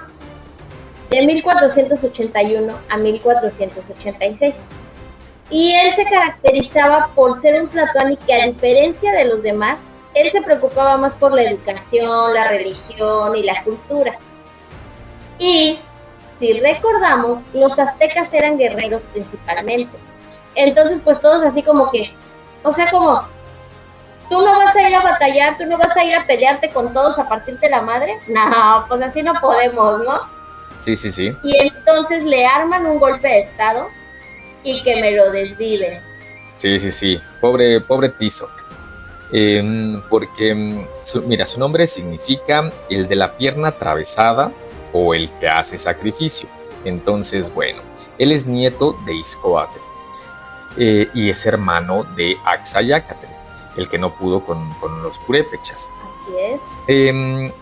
de 1481 a 1486. Y él se caracterizaba por ser un tlatoani que, a diferencia de los demás, él se preocupaba más por la educación, la religión y la cultura. Y, si recordamos, los aztecas eran guerreros principalmente. Entonces, pues todos así como que, o sea, como, tú no vas a ir a batallar, tú no vas a ir a pelearte con todos a partirte la madre. No, pues así no podemos, ¿no? Sí, sí, sí. Y entonces le arman un golpe de estado y que me lo desviven. Sí, sí, sí. Pobre Tizoc. Porque, mira, su nombre significa el de la pierna atravesada o el que hace sacrificio. Entonces, bueno, él es nieto de Izcoatl y es hermano de Axayácatl, el que no pudo con los purépechas. Así es.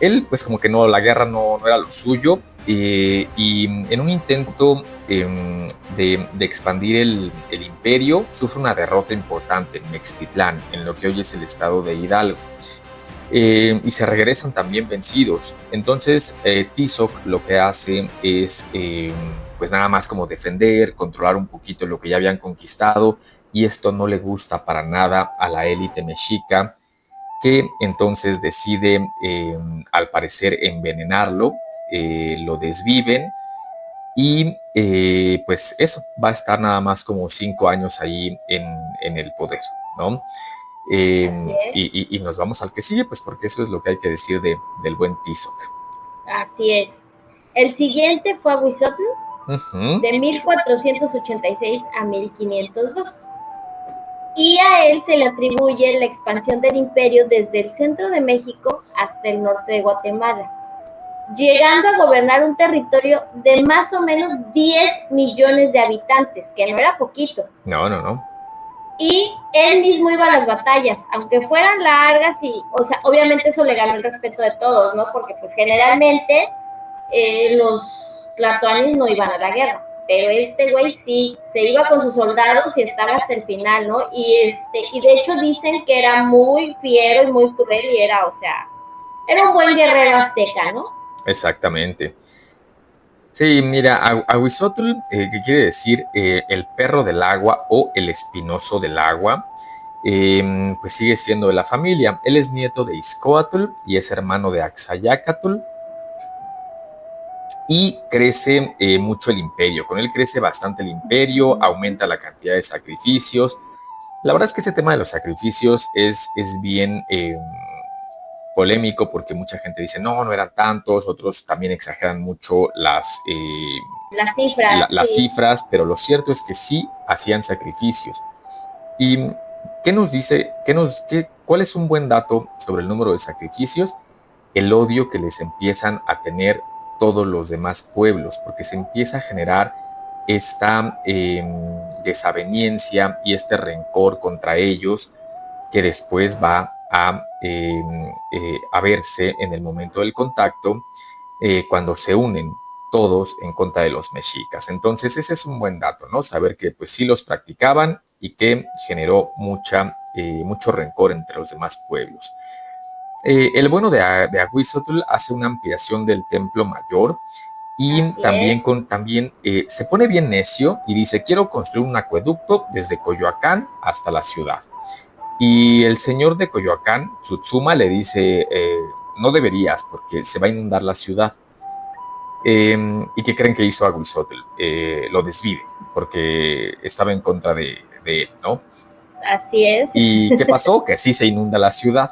Él, pues como que no, la guerra no era lo suyo, y en un intento de expandir el imperio, sufre una derrota importante en Mextitlán, en lo que hoy es el estado de Hidalgo. Y se regresan también vencidos. Entonces Tizoc lo que hace es pues nada más como defender, controlar un poquito lo que ya habían conquistado, y esto no le gusta para nada a la élite mexica, que entonces decide al parecer envenenarlo, lo desviven, y pues eso, va a estar nada más como 5 años ahí en el poder, ¿no? Y nos vamos al que sigue, pues porque eso es lo que hay que decir del buen Tizoc. Así es. El siguiente fue Huizotl, de 1486 a 1502. Y a él se le atribuye la expansión del imperio desde el centro de México hasta el norte de Guatemala, llegando a gobernar un territorio de más o menos 10 millones de habitantes, que no era poquito. No. Y él mismo iba a las batallas, aunque fueran largas, y, o sea, obviamente eso le ganó el respeto de todos, ¿no? Porque pues generalmente los tlatoanis no iban a la guerra, pero este güey sí, se iba con sus soldados y estaba hasta el final, ¿no? Y de hecho dicen que era muy fiero y muy cruel, y era, o sea, era un buen guerrero azteca, ¿no? Exactamente. Sí, mira, Ahuizotl, que quiere decir el perro del agua o el espinoso del agua, pues sigue siendo de la familia. Él es nieto de Izcoatl y es hermano de Axayácatl, y crece mucho el imperio. Con él crece bastante el imperio, aumenta la cantidad de sacrificios. La verdad es que este tema de los sacrificios es bien polémico, porque mucha gente dice, no eran tantos, otros también exageran mucho las cifras, pero lo cierto es que sí hacían sacrificios. ¿Y qué nos dice, cuál es un buen dato sobre el número de sacrificios? El odio que les empiezan a tener todos los demás pueblos, porque se empieza a generar esta desaveniencia y este rencor contra ellos, que después va a verse en el momento del contacto, cuando se unen todos en contra de los mexicas. Entonces ese es un buen dato, ¿no? Saber que pues sí los practicaban y que generó mucho rencor entre los demás pueblos. El bueno de Ahuizotl hace una ampliación del templo mayor, y también se pone bien necio y dice, quiero construir un acueducto desde Coyoacán hasta la ciudad. Y el señor de Coyoacán, Tsutsuma, le dice, no deberías, porque se va a inundar la ciudad. ¿Y qué creen que hizo Ahuizotl? Lo desvive, porque estaba en contra de él, ¿no? Así es. ¿Y qué pasó? Que sí se inunda la ciudad.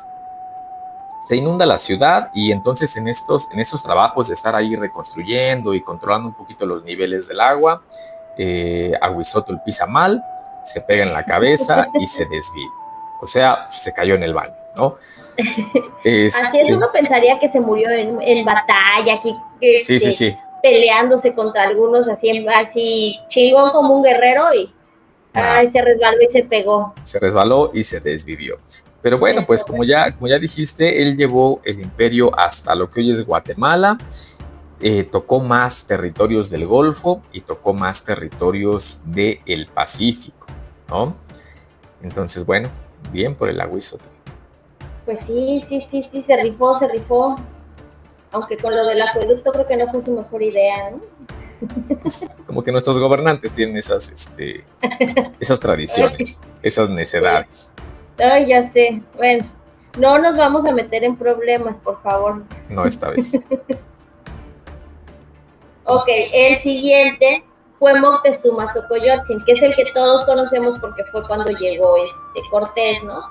Se inunda la ciudad, y entonces en estos trabajos de estar ahí reconstruyendo y controlando un poquito los niveles del agua, Ahuizotl pisa mal, se pega en la cabeza y se desvive. O sea, se cayó en el baño, ¿no? Así es, uno pensaría que se murió en batalla, sí. Peleándose contra algunos, así chingón como un guerrero, y Ay, se resbaló y se pegó. Se resbaló y se desvivió. Pero bueno, pues como ya dijiste, él llevó el imperio hasta lo que hoy es Guatemala, tocó más territorios del Golfo y tocó más territorios del Pacífico, ¿no? Entonces, bueno, bien por el Agüizote. Pues sí, se rifó. Aunque con lo del acueducto creo que no fue su mejor idea, ¿no? Pues, como que nuestros gobernantes tienen esas tradiciones, esas necedades. Ay, ya sé. Bueno, no nos vamos a meter en problemas, por favor. No esta vez. Ok, el siguiente fue Moctezuma Xocoyotzin, que es el que todos conocemos porque fue cuando llegó Cortés, ¿no?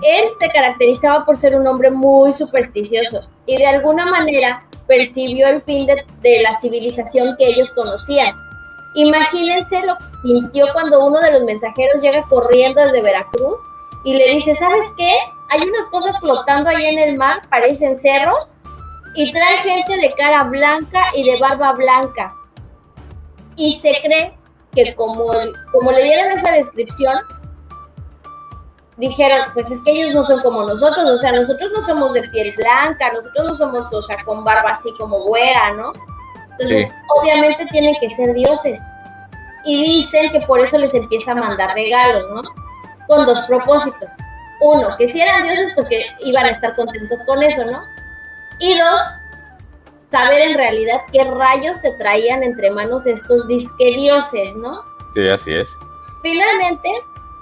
Él se caracterizaba por ser un hombre muy supersticioso y de alguna manera percibió el fin de la civilización que ellos conocían. Imagínense lo que sintió cuando uno de los mensajeros llega corriendo desde Veracruz y le dice, ¿sabes qué? Hay unas cosas flotando ahí en el mar, parecen cerros, y trae gente de cara blanca y de barba blanca. Y se cree que como le dieron esa descripción, dijeron, pues es que ellos no son como nosotros, o sea, nosotros no somos de piel blanca, nosotros no somos, o sea, con barba así como güera, ¿no? Entonces, sí, obviamente tienen que ser dioses. Y dicen que por eso les empieza a mandar regalos, ¿no? Con dos propósitos. Uno, que si eran dioses, pues que iban a estar contentos con eso, ¿no? Y dos, saber en realidad qué rayos se traían entre manos estos disque dioses, ¿no? Sí, así es. Finalmente,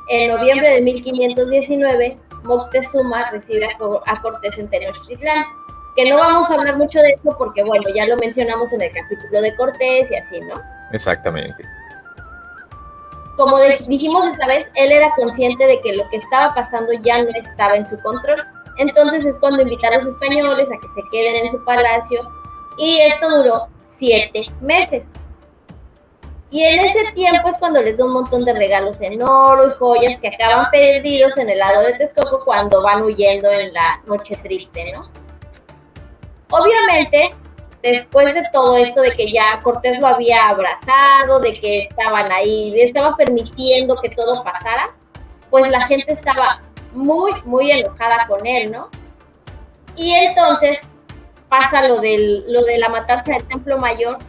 en noviembre de 1519, Moctezuma recibe a Cortés en Tenochtitlán, que no vamos a hablar mucho de eso porque, bueno, ya lo mencionamos en el capítulo de Cortés y así, ¿no? Exactamente. Como dijimos esta vez, él era consciente de que lo que estaba pasando ya no estaba en su control. Entonces es cuando invita a los españoles a que se queden en su palacio y esto duró 7 meses. Y en ese tiempo es cuando les da un montón de regalos en oro y joyas que acaban perdidos en el lago de Texcoco cuando van huyendo en la noche triste, ¿no? Obviamente, después de todo esto de que ya Cortés lo había abrazado, de que estaban ahí, estaba permitiendo que todo pasara, pues la gente estaba muy, muy enojada con él, ¿no? Y entonces pasa lo de la matanza del Templo Mayor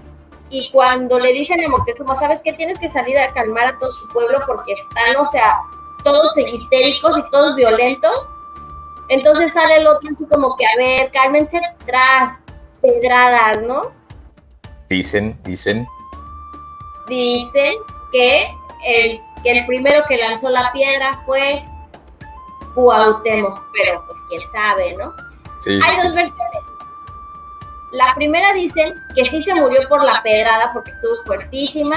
y cuando le dicen a Moctezuma, ¿sabes qué? Tienes que salir a calmar a todo tu pueblo porque están, o sea, todos histéricos y todos violentos. Entonces sale el otro así como que, a ver, cálmense tras pedradas, ¿no? Dicen que el primero que lanzó la piedra fue Cuauhtémoc, pero pues quién sabe, ¿no? Sí. Hay dos versiones. La primera dicen que sí se murió por la pedrada porque estuvo fuertísima.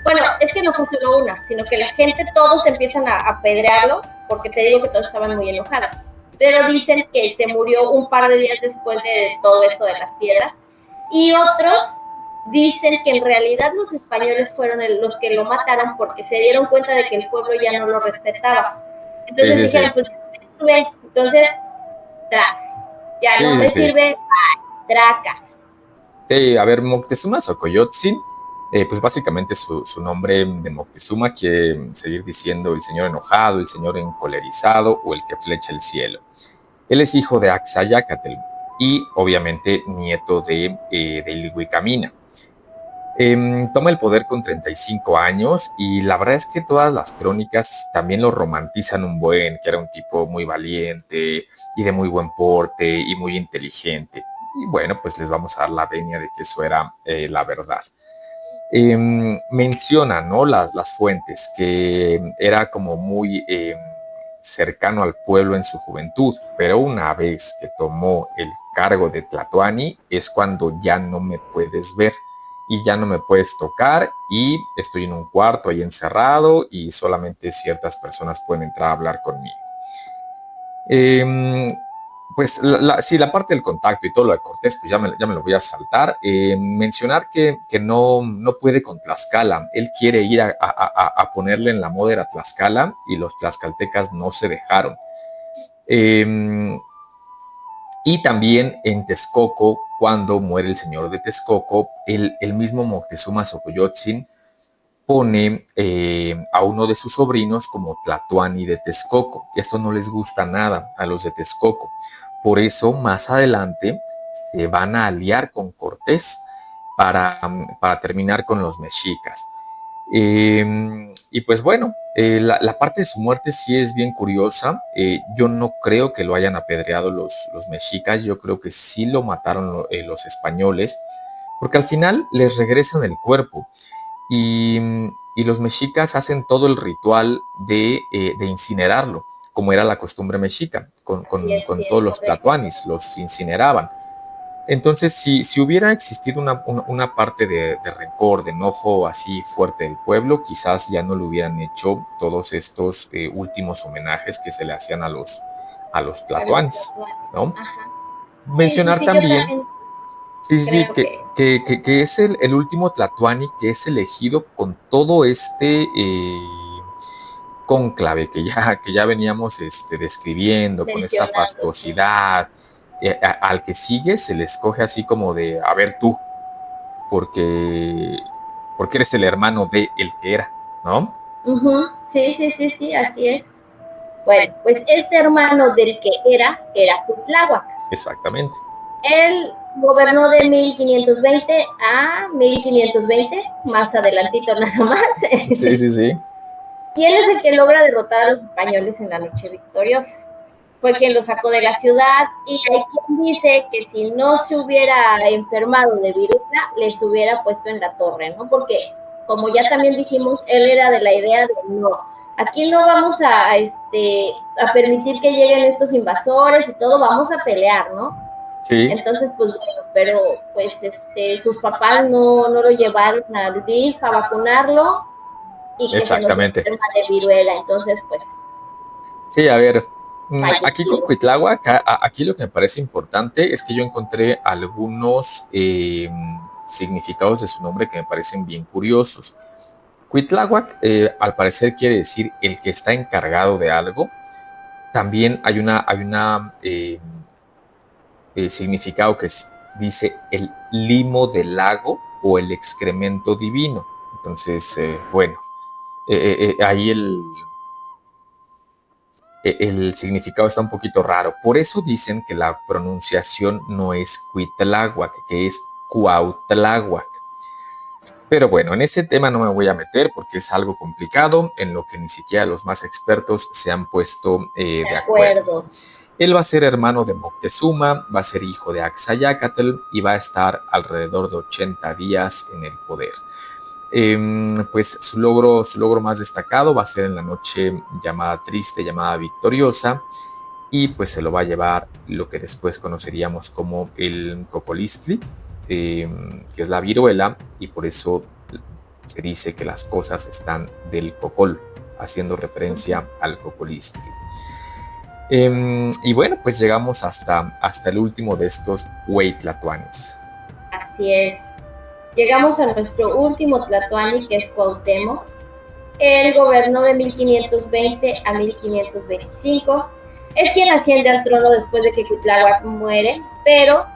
Bueno, es que no fue solo una, sino que la gente, todos empiezan a apedrearlo porque te digo que todos estaban muy enojados. Pero dicen que se murió un par de días después de todo esto de las piedras. Y otros dicen que en realidad los españoles fueron los que lo mataron porque se dieron cuenta de que el pueblo ya no lo respetaba. Entonces dijeron, pues, entonces, tras, ya no me sirve, tracas. Sí, a ver, Moctezuma Xocoyotzin, pues básicamente su nombre de Moctezuma quiere seguir diciendo el señor enojado, el señor encolerizado o el que flecha el cielo. Él es hijo de Axayácatl y obviamente nieto de Ilhuicamina. Toma el poder con 35 años y la verdad es que todas las crónicas también lo romantizan un buen, que era un tipo muy valiente y de muy buen porte y muy inteligente. Y bueno, pues les vamos a dar la venia de que eso era la verdad. Menciona, ¿no? las fuentes, que era como muy cercano al pueblo en su juventud, pero una vez que tomó el cargo de Tlatoani es cuando ya no me puedes ver y ya no me puedes tocar y estoy en un cuarto ahí encerrado y solamente ciertas personas pueden entrar a hablar conmigo. Pues sí, la parte del contacto y todo lo de Cortés, pues ya me lo voy a saltar. Mencionar que no puede con Tlaxcala. Él quiere ir a ponerle en la moda a Tlaxcala y los tlaxcaltecas no se dejaron. Y también en Texcoco, cuando muere el señor de Texcoco, el mismo Moctezuma Xocoyotzin pone a uno de sus sobrinos como Tlatoani de Texcoco. Esto no les gusta nada a los de Texcoco. Por eso, más adelante, se van a aliar con Cortés para terminar con los mexicas. Y pues bueno, la parte de su muerte sí es bien curiosa. Yo no creo que lo hayan apedreado los mexicas, yo creo que sí lo mataron los españoles, porque al final les regresan el cuerpo y, y los mexicas hacen todo el ritual de incinerarlo, como era la costumbre mexica, con todos los tlatoanis, los incineraban. Entonces, si hubiera existido una parte de rencor, de enojo así fuerte del pueblo, quizás ya no le hubieran hecho todos estos últimos homenajes que se le hacían a los tlatoanis, ¿no? Ajá. Mencionar Sí, también, sí, creo que es el último tlatoani que es elegido con todo este cónclave que ya veníamos describiendo, con esta fastuosidad. Al que sigue se le escoge así como de, a ver tú, porque, porque eres el hermano de el que era, ¿no? Sí, así es. Bueno, pues este hermano del que era Cuitláhuac. Exactamente. Él gobernó de 1520 a 1520, más adelantito nada más. Sí. Y él es el que logra derrotar a los españoles en la noche victoriosa. Fue quien lo sacó de la ciudad y hay quien dice que si no se hubiera enfermado de viruela, les hubiera puesto en la torre, ¿no? Porque, como ya también dijimos, él era de la idea de no, aquí no vamos a permitir que lleguen estos invasores y todo, vamos a pelear, ¿no? Sí. Entonces, pues bueno, pero pues sus papás no lo llevaron al DIF a vacunarlo y que exactamente se nos enferma de viruela, entonces pues... Sí, a ver, aquí con Cuitláhuac, aquí lo que me parece importante es que yo encontré algunos significados de su nombre que me parecen bien curiosos. Cuitláhuac, al parecer, quiere decir el que está encargado de algo. También hay una significado que dice el limo del lago o el excremento divino. Entonces, bueno, ahí el significado está un poquito raro. Por eso dicen que la pronunciación no es Cuitláhuac, que es Cuautláhuac. Pero bueno, en ese tema no me voy a meter porque es algo complicado en lo que ni siquiera los más expertos se han puesto de acuerdo. Él va a ser hermano de Moctezuma, va a ser hijo de Axayácatl y va a estar alrededor de 80 días en el poder. Pues su logro más destacado va a ser en la noche llamada triste, llamada victoriosa, y pues se lo va a llevar lo que después conoceríamos como el Cocolistli, que es la viruela, y por eso se dice que las cosas están del cocol, haciendo referencia al Cocolistli. Y bueno, pues llegamos hasta el último de estos Hueytlatoanis. Así es. Llegamos a nuestro último tlatoani, que es Cuauhtémoc. Él gobernó de 1520 a 1525. Es quien asciende al trono después de que Cuitláhuac muere, pero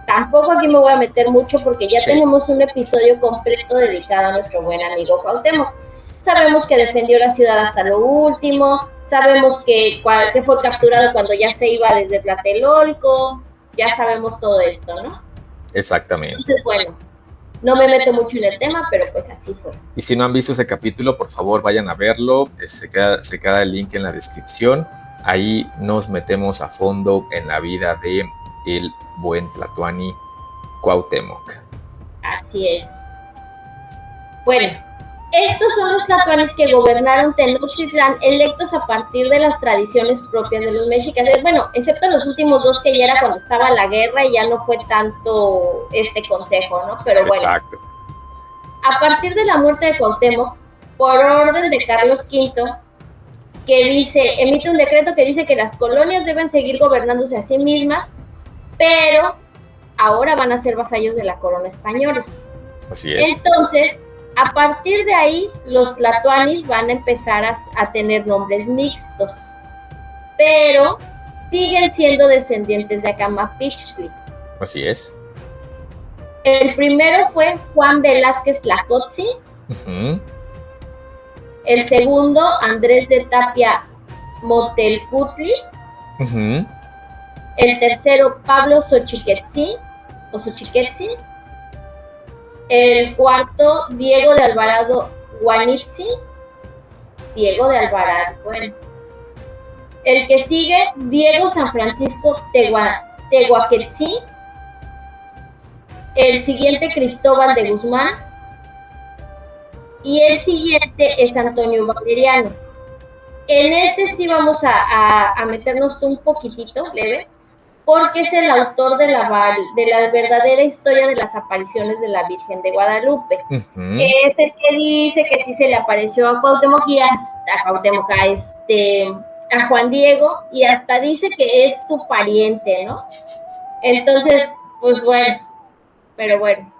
tampoco aquí me voy a meter mucho porque ya tenemos un episodio completo dedicado a nuestro buen amigo Cuauhtémoc. Sabemos que defendió la ciudad hasta lo último, sabemos que fue capturado cuando ya se iba desde Tlatelolco, ya sabemos todo esto, ¿no? Exactamente. Entonces, bueno, no me meto mucho en el tema, pero pues así fue. Y si no han visto ese capítulo, por favor vayan a verlo. Se queda el link en la descripción. Ahí nos metemos a fondo en la vida de el buen Tlatoani Cuauhtémoc. Así es. Bueno, estos son los tlatoanis que gobernaron Tenochtitlán, electos a partir de las tradiciones propias de los mexicas. Bueno, excepto los últimos dos, que ya era cuando estaba la guerra y ya no fue tanto este consejo, ¿no? Pero bueno. Exacto. A partir de la muerte de Cuauhtémoc, por orden de Carlos V, que emite un decreto que dice que las colonias deben seguir gobernándose a sí mismas, pero ahora van a ser vasallos de la corona española. Así es. Entonces, a partir de ahí, los tlatoanis van a empezar a tener nombres mixtos, pero siguen siendo descendientes de Acamapichtli. Así es. El primero fue Juan Velázquez Tlacotzi, El segundo, Andrés de Tapia Motelcutli. El tercero, Pablo Xochiquetzin. El cuarto, Diego de Alvarado Guanitzin. Bueno. El que sigue, Diego San Francisco Tehuaquetzin. El siguiente, Cristóbal de Guzmán. Y el siguiente es Antonio Valeriano. En este sí vamos a meternos un poquitito leve, porque es el autor de la verdadera historia de las apariciones de la Virgen de Guadalupe. Es el que dice que sí se le apareció a Cuauhtémoc y a Juan Diego, y hasta dice que es su pariente, ¿no? Entonces, pues bueno, pero bueno.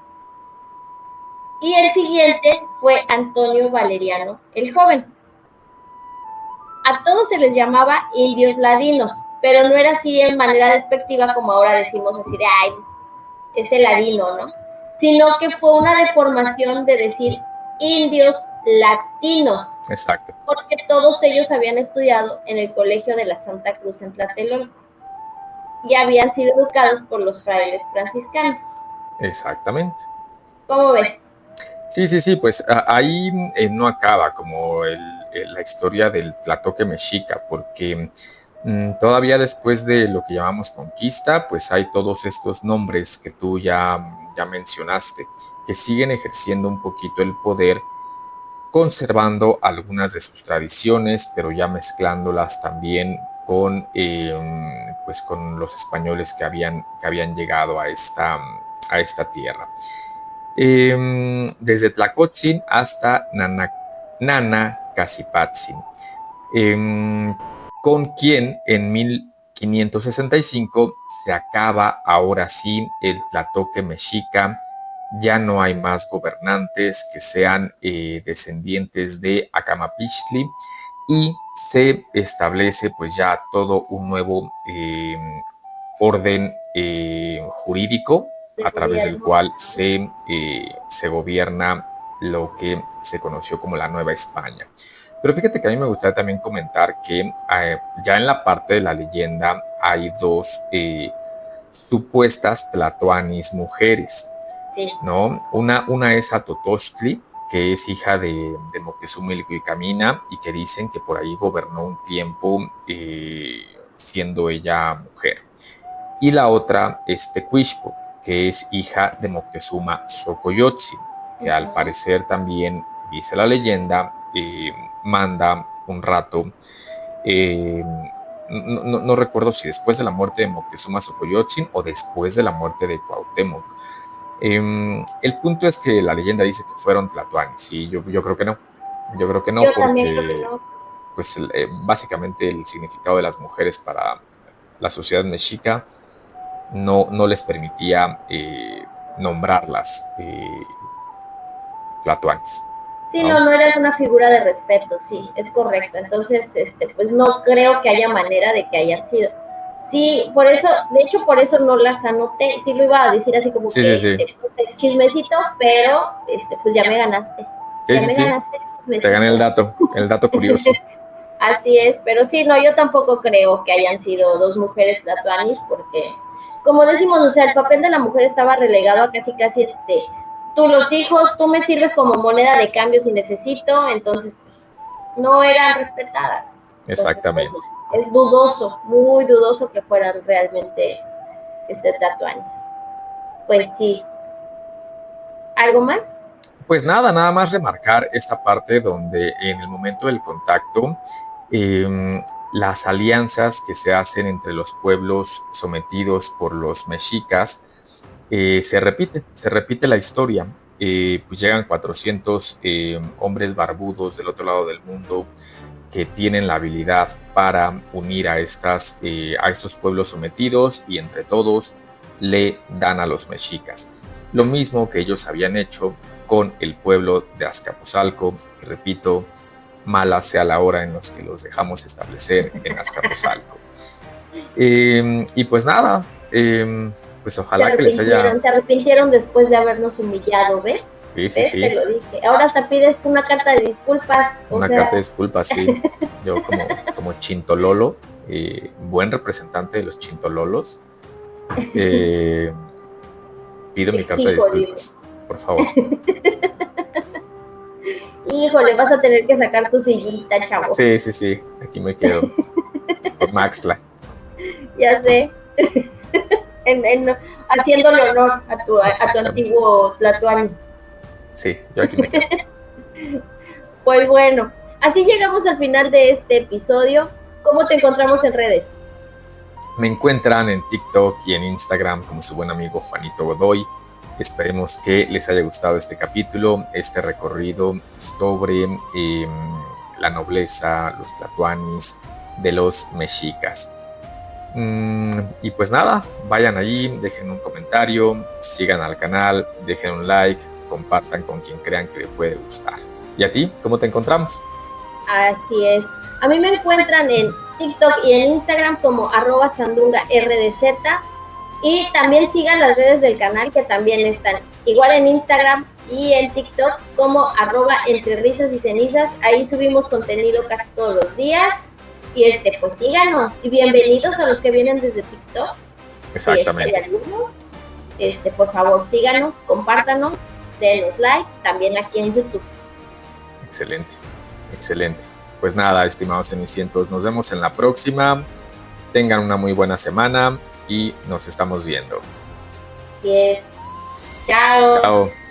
Y el siguiente fue Antonio Valeriano, el joven. A todos se les llamaba indios ladinos, pero no era así en manera despectiva como ahora decimos así de, ay, ese ladino, ¿no? Sino que fue una deformación de decir indios latinos. Exacto. Porque todos ellos habían estudiado en el Colegio de la Santa Cruz en Tlatelolco y habían sido educados por los frailes franciscanos. Exactamente. ¿Cómo ves? Sí, pues ahí no acaba como la historia del Tlatoque mexica, porque todavía después de lo que llamamos conquista, pues hay todos estos nombres que tú ya mencionaste, que siguen ejerciendo un poquito el poder, conservando algunas de sus tradiciones, pero ya mezclándolas también con, pues con los españoles que habían llegado a esta tierra. Desde Tlacotzin hasta Nanacacipatzin, con quien en 1565 se acaba ahora sí el Tlatoque mexica. Ya no hay más gobernantes que sean descendientes de Acamapixtli, y se establece pues ya todo un nuevo orden jurídico a través del cual se gobierna lo que se conoció como la Nueva España. Pero fíjate que a mí me gustaría también comentar que ya en la parte de la leyenda hay dos supuestas tlatoanis mujeres, ¿no? Una es Atotochtli, que es hija de Moctezuma Ilhuicamina y que dicen que por ahí gobernó un tiempo siendo ella mujer. Y la otra es Tecuixpo, que es hija de Moctezuma Xocoyotzin, que al parecer también, dice la leyenda, manda un rato, no recuerdo si después de la muerte de Moctezuma Xocoyotzin o después de la muerte de Cuauhtémoc. El punto es que la leyenda dice que fueron tlatoanis, y yo creo que no. Yo creo que no, porque pues básicamente el significado de las mujeres para la sociedad mexica no les permitía nombrarlas tlatoanis. Sí, no eras una figura de respeto, sí, es correcto. Entonces, pues no creo que haya manera de que hayan sido. Sí, por eso, de hecho, por eso no las anoté. Sí lo iba a decir así como sí. Pues, el chismecito, pero pues ya me ganaste. Ganaste. Te gané el dato curioso. Así es, pero sí, no, yo tampoco creo que hayan sido dos mujeres tlatoanis, porque, como decimos, o sea, el papel de la mujer estaba relegado a casi, tú los hijos, tú me sirves como moneda de cambio si necesito, entonces no eran respetadas. Exactamente. Entonces, es dudoso, muy dudoso que fueran realmente tlatoanis. Pues sí. ¿Algo más? Pues nada más remarcar esta parte donde en el momento del contacto, las alianzas que se hacen entre los pueblos sometidos por los mexicas, se repite la historia. Pues llegan 400 hombres barbudos del otro lado del mundo que tienen la habilidad para unir a estos pueblos sometidos, y entre todos le dan a los mexicas. Lo mismo que ellos habían hecho con el pueblo de Azcapotzalco, y repito, mala sea la hora en los que los dejamos establecer en Azcapotzalco. Y pues nada, pues ojalá que les haya... Se arrepintieron después de habernos humillado, ¿ves? Sí, sí, ¿Ves? sí. Te lo dije. Ahora hasta pides una carta de disculpas. Una carta de disculpas, sí. Yo como chintololo, buen representante de los chintololos, pido mi carta de exijo, dile. disculpas, por favor. Híjole, vas a tener que sacar tu sillita, chavo. Sí, sí, sí, aquí me quedo con Maxtla. Ya sé. Haciéndole honor a tu antiguo Tlatoani. Sí, yo aquí me quedo. Pues bueno, así llegamos al final de este episodio. ¿Cómo te encontramos en redes? Me encuentran en TikTok y en Instagram como su buen amigo Juanito Godoy. Esperemos que les haya gustado este capítulo, este recorrido sobre la nobleza, los tlatoanis de los mexicas. Y pues nada, vayan allí, dejen un comentario, sigan al canal, dejen un like, compartan con quien crean que le puede gustar. ¿Y a ti? ¿Cómo te encontramos? Así es. A mí me encuentran en TikTok y en Instagram como @sandungaRDZ. Y también sigan las redes del canal que también están igual en Instagram y en TikTok como @entre risas y cenizas. Ahí subimos contenido casi todos los días. Y pues síganos. Y bienvenidos a los que vienen desde TikTok. Exactamente. Por favor, síganos, compártanos, denos like, también aquí en YouTube. Excelente, excelente. Pues nada, estimados cenicientos, nos vemos en la próxima. Tengan una muy buena semana y nos estamos viendo. Yes. Chao. Chao.